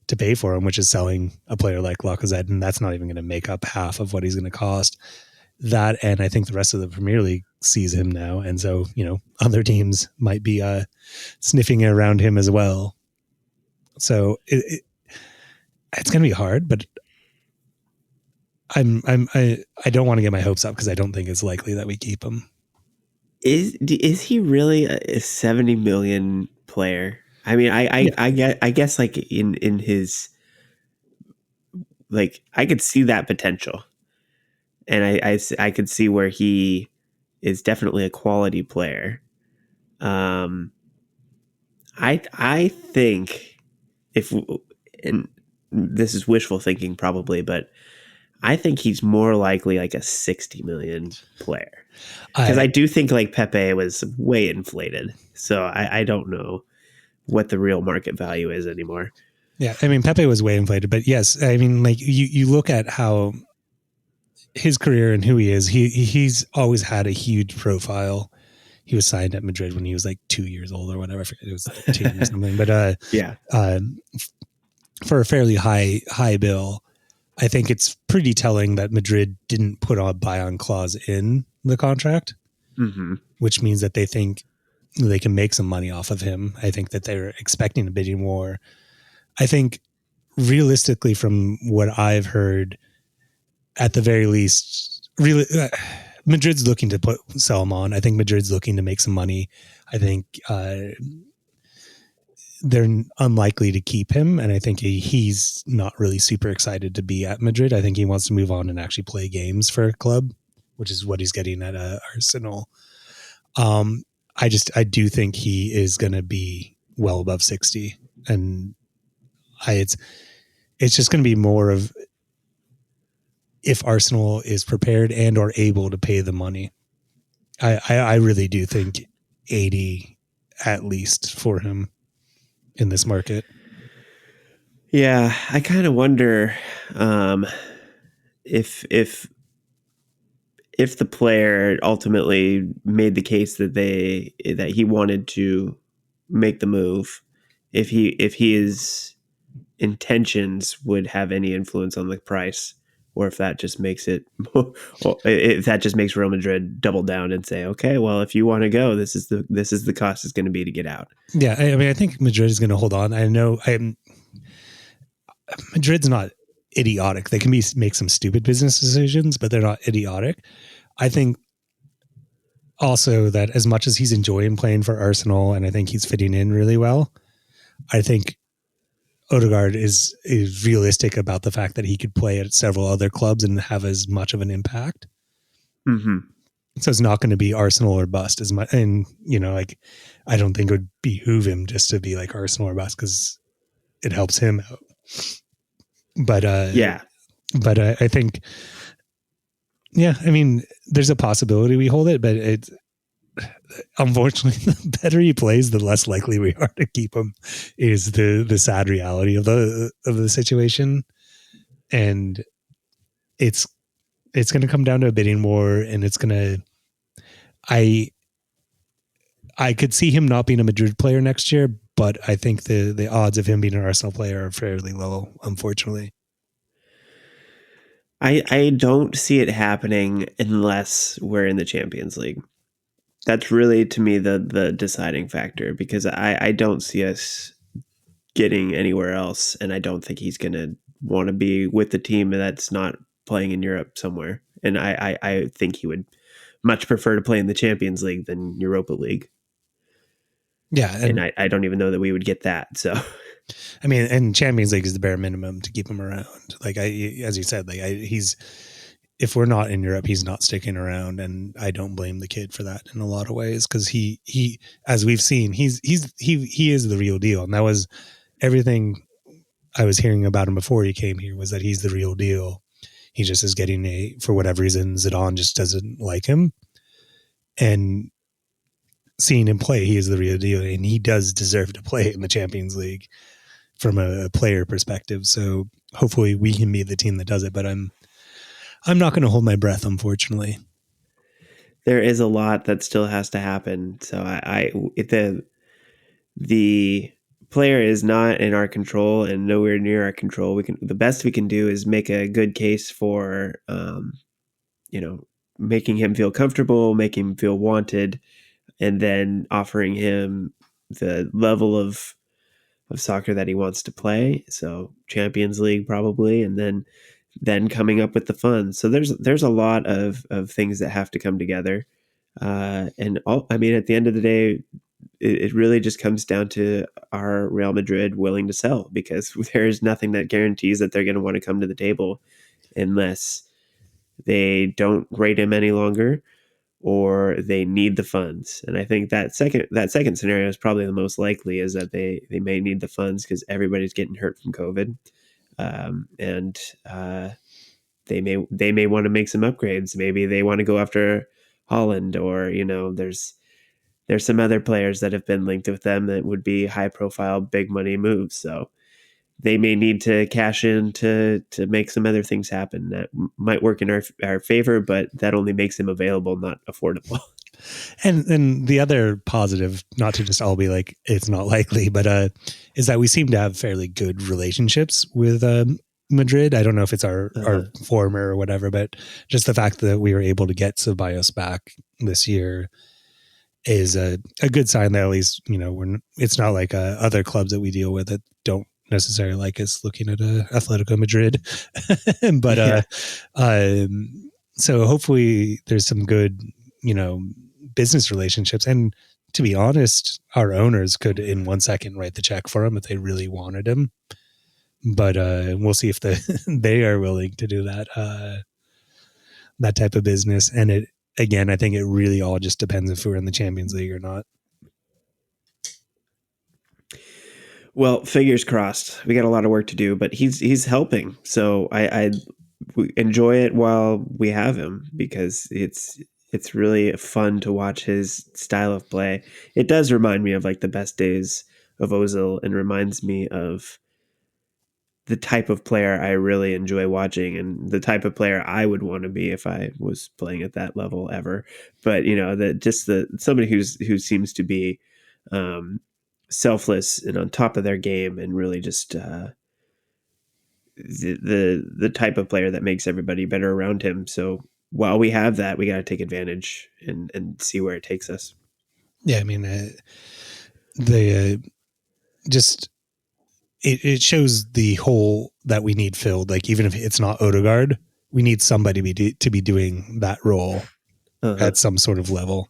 S2: to pay for him, which is selling a player like Lacazette, and that's not even going to make up half of what he's going to cost. That, and I think the rest of the Premier League sees him now, and so other teams might be sniffing around him as well. So it's going to be hard, but I don't want to get my hopes up because I don't think it's likely that we keep him.
S1: Is he really a 70 million player? I mean, I guess like in his, like, I could see that potential, and I could see where he is definitely a quality player. I think and this is wishful thinking probably, but I think he's more likely like a 60 million player because I do think like Pepe was way inflated, so I don't know what the real market value is anymore.
S2: Yeah, I mean, Pepe was way inflated, but yes, I mean, like you look at how his career and who he is, he's always had a huge profile. He was signed at Madrid when he was like 2 years old or whatever. I forget, it was 10 or something, but
S1: yeah,
S2: for a fairly high bill, I think it's pretty telling that Madrid didn't put a buy-on clause in the contract, which means that they think they can make some money off of him. I think that they're expecting a bidding war. I think realistically, from what I've heard, at the very least, really, Madrid's looking to sell him on. I think Madrid's looking to make some money. I think they're unlikely to keep him, and I think he's not really super excited to be at Madrid. I think he wants to move on and actually play games for a club, which is what he's getting at Arsenal. I do think he is going to be well above 60, and it's just going to be more of if Arsenal is prepared and or able to pay the money. I really do think 80 at least for him in this market.
S1: Yeah, I kind of wonder if the player ultimately made the case that he wanted to make the move, if his intentions would have any influence on the price, or if that just makes Real Madrid double down and say, okay, well, if you want to go, this is the cost it's going to be to get out.
S2: Yeah, I mean, I think Madrid is going to hold on. I know Madrid's not idiotic. They can make some stupid business decisions, but they're not idiotic. I think also that as much as he's enjoying playing for Arsenal, and I think he's fitting in really well, I think Odegaard is realistic about the fact that he could play at several other clubs and have as much of an impact.
S1: Mm-hmm.
S2: So it's not going to be Arsenal or bust as much. And, like, I don't think it would behoove him just to be like Arsenal or bust because it helps him out. But,
S1: Yeah.
S2: But I think, I mean, there's a possibility we hold it, but it's, unfortunately, the better he plays, the less likely we are to keep him. Is the sad reality of the situation, and it's going to come down to a bidding war, and it's going to. I could see him not being a Madrid player next year, but I think the odds of him being an Arsenal player are fairly low, unfortunately.
S1: I don't see it happening unless we're in the Champions League. That's really, to me, the deciding factor, because I don't see us getting anywhere else, and I don't think he's going to want to be with the team that's not playing in Europe somewhere. And I think he would much prefer to play in the Champions League than Europa League.
S2: Yeah,
S1: and I don't even know that we would get that. So,
S2: I mean, and Champions League is the bare minimum to keep him around. Like as you said, he's, if we're not in Europe, he's not sticking around, and I don't blame the kid for that in a lot of ways, because he as we've seen, he is the real deal, and that was everything I was hearing about him before he came here, was that he's the real deal. He just is getting for whatever reason, Zlatan just doesn't like him, and seeing him play, he is the real deal, and he does deserve to play in the Champions League from a player perspective. So hopefully we can be the team that does it, but I'm not going to hold my breath, unfortunately.
S1: There is a lot that still has to happen. So the player is not in our control and nowhere near our control. The best we can do is make a good case for, making him feel comfortable, making him feel wanted, and then offering him the level of soccer that he wants to play. So Champions League probably, and then coming up with the funds. So there's a lot of things that have to come together. At the end of the day, it really just comes down to, are Real Madrid willing to sell? Because there's nothing that guarantees that they're going to want to come to the table unless they don't rate him any longer or they need the funds. And I think that second scenario is probably the most likely, is that they may need the funds because everybody's getting hurt from COVID. They may want to make some upgrades. Maybe they want to go after Holland, or there's some other players that have been linked with them that would be high profile, big money moves. So they may need to cash in to make some other things happen that might work in our favor, but that only makes them available, not affordable.
S2: And then the other positive, not to just all be like, it's not likely, but is that we seem to have fairly good relationships with Madrid. I don't know if it's our former or whatever, but just the fact that we were able to get Ceballos back this year is a good sign that at least, it's not like other clubs that we deal with that don't necessarily like us looking at Atletico Madrid. But so hopefully there's some good, business relationships. And to be honest, our owners could in 1 second write the check for him if they really wanted him. But we'll see if they are willing to do that type of business. And it, again, I think it really all just depends if we're in the Champions League or not.
S1: Well, fingers crossed. We got a lot of work to do, but he's helping. So I enjoy it while we have him, because it's really fun to watch his style of play. It does remind me of like the best days of Ozil, and reminds me of the type of player I really enjoy watching, and the type of player I would want to be if I was playing at that level ever. But somebody who seems to be selfless and on top of their game, and really just the type of player that makes everybody better around him. So while we have that, we got to take advantage and see where it takes us.
S2: Yeah, I mean, it shows the hole that we need filled. Like, even if it's not Odegaard, we need somebody to be doing that role at some sort of level.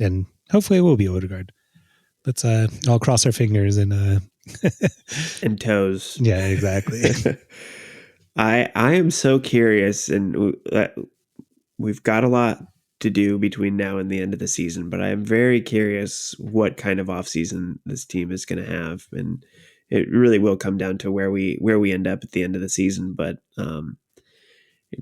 S2: and hopefully it will be Odegaard. Let's all cross our fingers and
S1: and toes.
S2: Yeah, exactly.
S1: I am so curious, and we've got a lot to do between now and the end of the season, but I am very curious what kind of offseason this team is going to have, and it really will come down to where we end up at the end of the season. But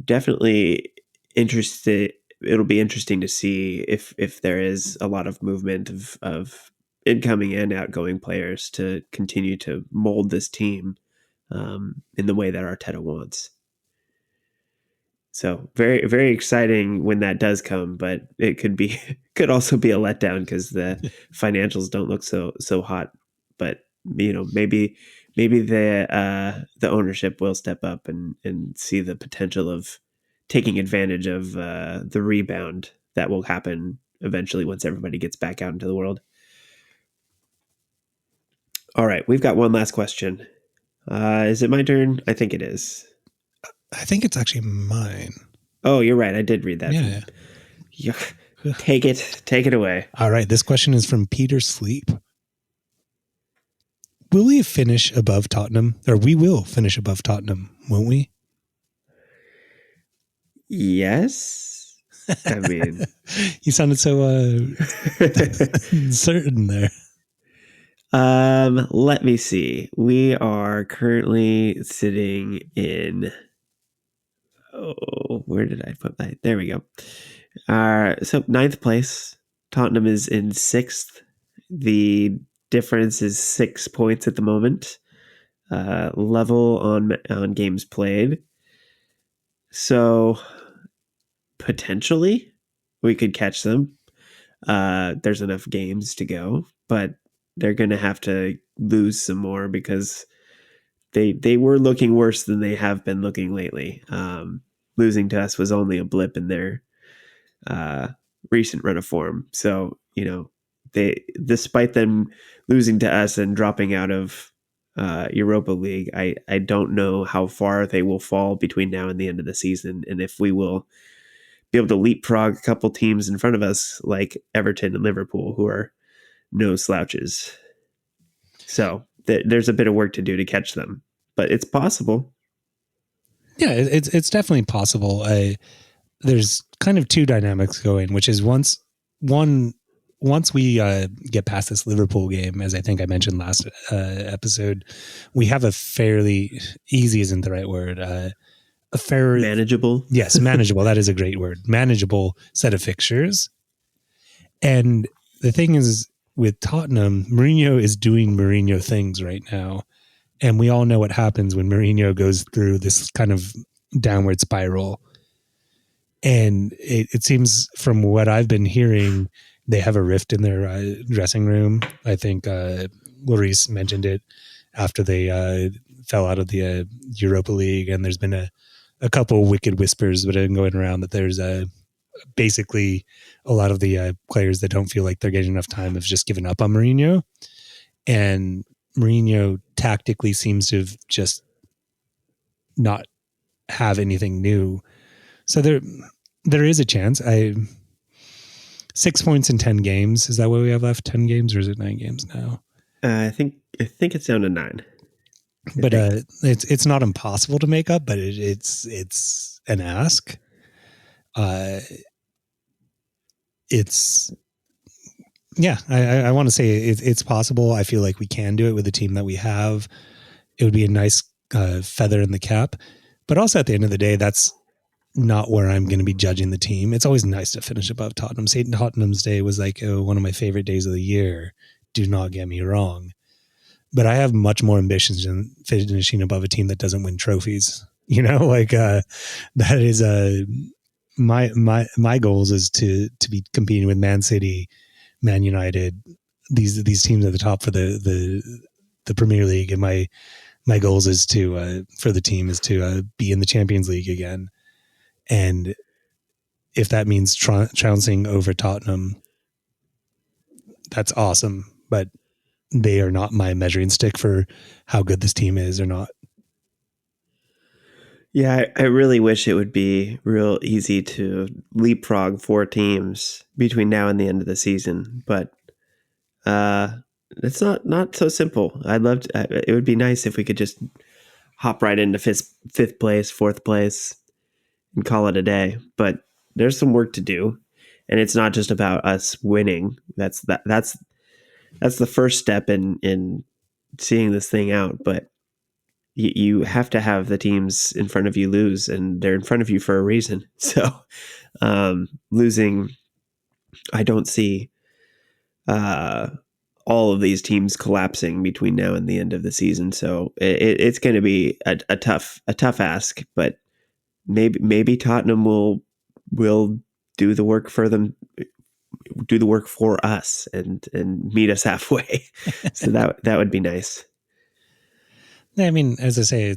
S1: definitely interested. It'll be interesting to see if there is a lot of movement of incoming and outgoing players to continue to mold this team in the way that Arteta wants. So very, very exciting when that does come, but it could also be a letdown because the financials don't look so hot. But maybe the ownership will step up and see the potential of taking advantage of the rebound that will happen eventually once everybody gets back out into the world. All right, we've got one last question. Is it my turn? I think it is.
S2: I think it's actually mine.
S1: Oh, you're right. I did read that.
S2: Yeah.
S1: Take it away.
S2: All right. This question is from Peter Sleep. Will we finish above Tottenham? Or we will finish above Tottenham, won't we?
S1: Yes. I mean,
S2: you sounded so certain there.
S1: Let me see. We are currently sitting in. Oh, where did I put that? There we go. So 9th place. Tottenham is in 6th. The difference is 6 points at the moment. Level on games played. So potentially we could catch them. There's enough games to go, but they're going to have to lose some more because they were looking worse than they have been looking lately. Losing to us was only a blip in their recent run of form. So, despite them losing to us and dropping out of Europa League, I don't know how far they will fall between now and the end of the season, and if we will be able to leapfrog a couple teams in front of us like Everton and Liverpool, who are no slouches. So there's a bit of work to do to catch them, but it's possible.
S2: Yeah, it's definitely possible. There's kind of two dynamics going, which is once we get past this Liverpool game, as I think I mentioned last episode, we have a fairly easy isn't the right word. A fair
S1: manageable.
S2: Yes, manageable. That is a great word. Manageable set of fixtures. And the thing is, with Tottenham, Mourinho is doing Mourinho things right now. And we all know what happens when Mourinho goes through this kind of downward spiral. And it seems from what I've been hearing, they have a rift in their dressing room. I think Lloris mentioned it after they fell out of the Europa League. And there's been a couple wicked whispers that have been going around that there's basically a lot of the players that don't feel like they're getting enough time have just given up on Mourinho. And Mourinho tactically seems to have just not have anything new. So there is a chance. 6 points in 10 games. Is that what we have left? 10 games, or is it 9 games now?
S1: I think it's down to 9.
S2: But it's not impossible to make up, but it's an ask. I want to say it's possible. I feel like we can do it with the team that we have. It would be a nice feather in the cap. But also at the end of the day, that's not where I'm going to be judging the team. It's always nice to finish above Tottenham. St. Tottenham's Day was like one of my favorite days of the year. Do not get me wrong. But I have much more ambitions than finishing above a team that doesn't win trophies. That is my goals is to be competing with Man City, Man United, these teams at the top for the Premier League, and my goals is to for the team is to be in the Champions League again. And if that means trouncing over Tottenham, that's awesome. But they are not my measuring stick for how good this team is or not.
S1: Yeah, I really wish it would be real easy to leapfrog 4 teams between now and the end of the season, but it's not so simple. I'd love to, it would be nice if we could just hop right into fifth place, fourth place, and call it a day. But there's some work to do, and it's not just about us winning. That's the first step in seeing this thing out. But you have to have the teams in front of you lose, and they're in front of you for a reason. So losing, I don't see all of these teams collapsing between now and the end of the season. So it's going to be a tough ask, but maybe Tottenham will do the work for them, do the work for us, and meet us halfway. So that would be nice.
S2: I mean, as I say,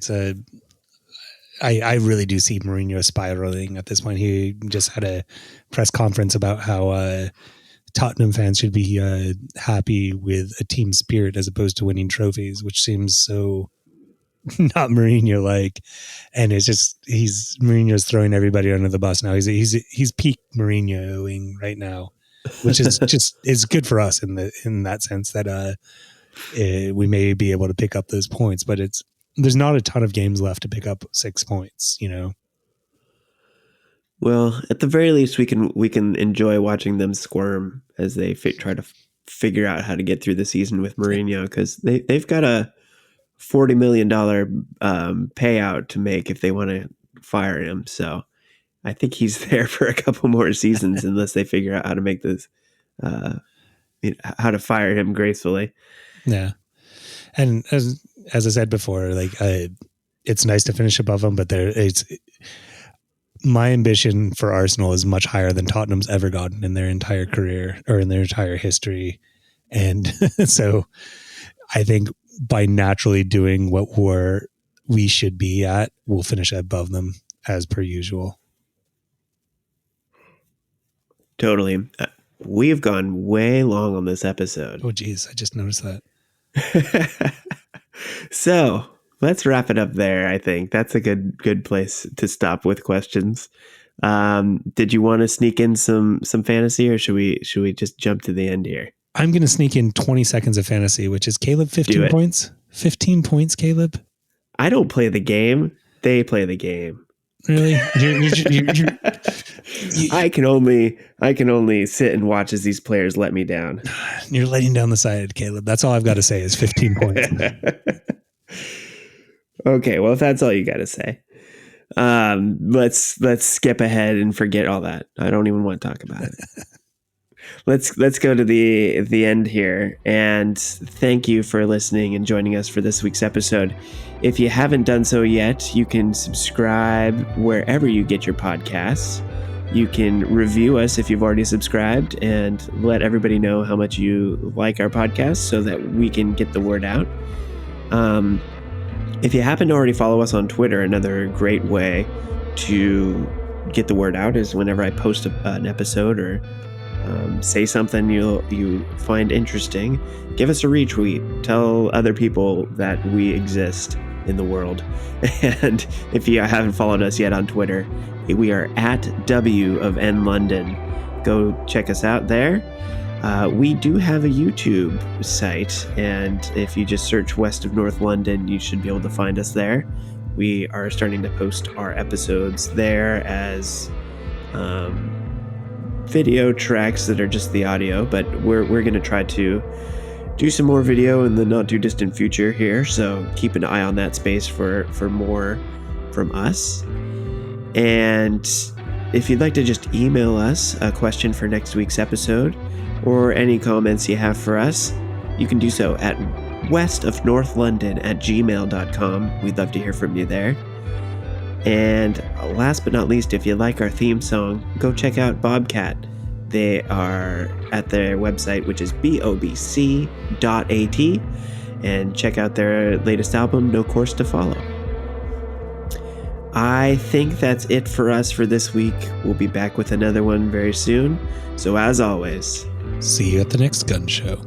S2: I really do see Mourinho spiraling at this point. He just had a press conference about how Tottenham fans should be happy with a team spirit as opposed to winning trophies, which seems so not Mourinho-like. And it's just Mourinho's throwing everybody under the bus now. He's peak Mourinhoing right now, which is just is good for us in that sense that we may be able to pick up those points, but there's not a ton of games left to pick up 6 points, you know.
S1: Well, at the very least, we can enjoy watching them squirm as they try to figure out how to get through the season with Mourinho, because they've got a $40 million payout to make if they want to fire him. So I think he's there for a couple more seasons unless they figure out how to make this, how to fire him gracefully.
S2: Yeah, and as I said before, like it's nice to finish above them, but my ambition for Arsenal is much higher than Tottenham's ever gotten in their entire career or in their entire history. And so I think by naturally doing what we should be at, we'll finish above them as per usual.
S1: Totally. We've gone way long on this episode.
S2: Oh, geez. I just noticed that.
S1: So let's wrap it up there. I think that's a good place to stop with questions. Did you want to sneak in some fantasy, or should we just jump to the end here?
S2: I'm going to sneak in 20 seconds of fantasy, which is Caleb 15 points. 15 points, Caleb.
S1: I don't play the game. They play the game.
S2: Really?
S1: I can only sit and watch as these players let me down.
S2: You're letting down the side, Caleb. That's all I've got to say is 15 points.
S1: Okay, well, if that's all you got to say, let's skip ahead and forget all that. I don't even want to talk about it. Let's go to the end here, and thank you for listening and joining us for this week's episode. If you haven't done so yet, you can subscribe wherever you get your podcasts. You can review us if you've already subscribed, and let everybody know how much you like our podcast so that we can get the word out. If you happen to already follow us on Twitter, another great way to get the word out is whenever I post an episode or say something you find interesting, give us a retweet. Tell other people that we exist in the world. And if you haven't followed us yet on Twitter, we are at W of N London. Go check us out there. We do have a YouTube site, and if you just search West of North London, you should be able to find us there. We are starting to post our episodes there as video tracks that are just the audio, but we're going to try to do some more video in the not too distant future here, so keep an eye on that space for more from us. And if you'd like to just email us a question for next week's episode or any comments you have for us, you can do so at westofnorthlondon@gmail.com. We'd love to hear from you there. And last but not least, if you like our theme song, go check out Bobcat. They are at their website, which is bobc.at, and check out their latest album, No Course to Follow. I think that's it for us for this week. We'll be back with another one very soon. So as always,
S2: see you at the next gun show.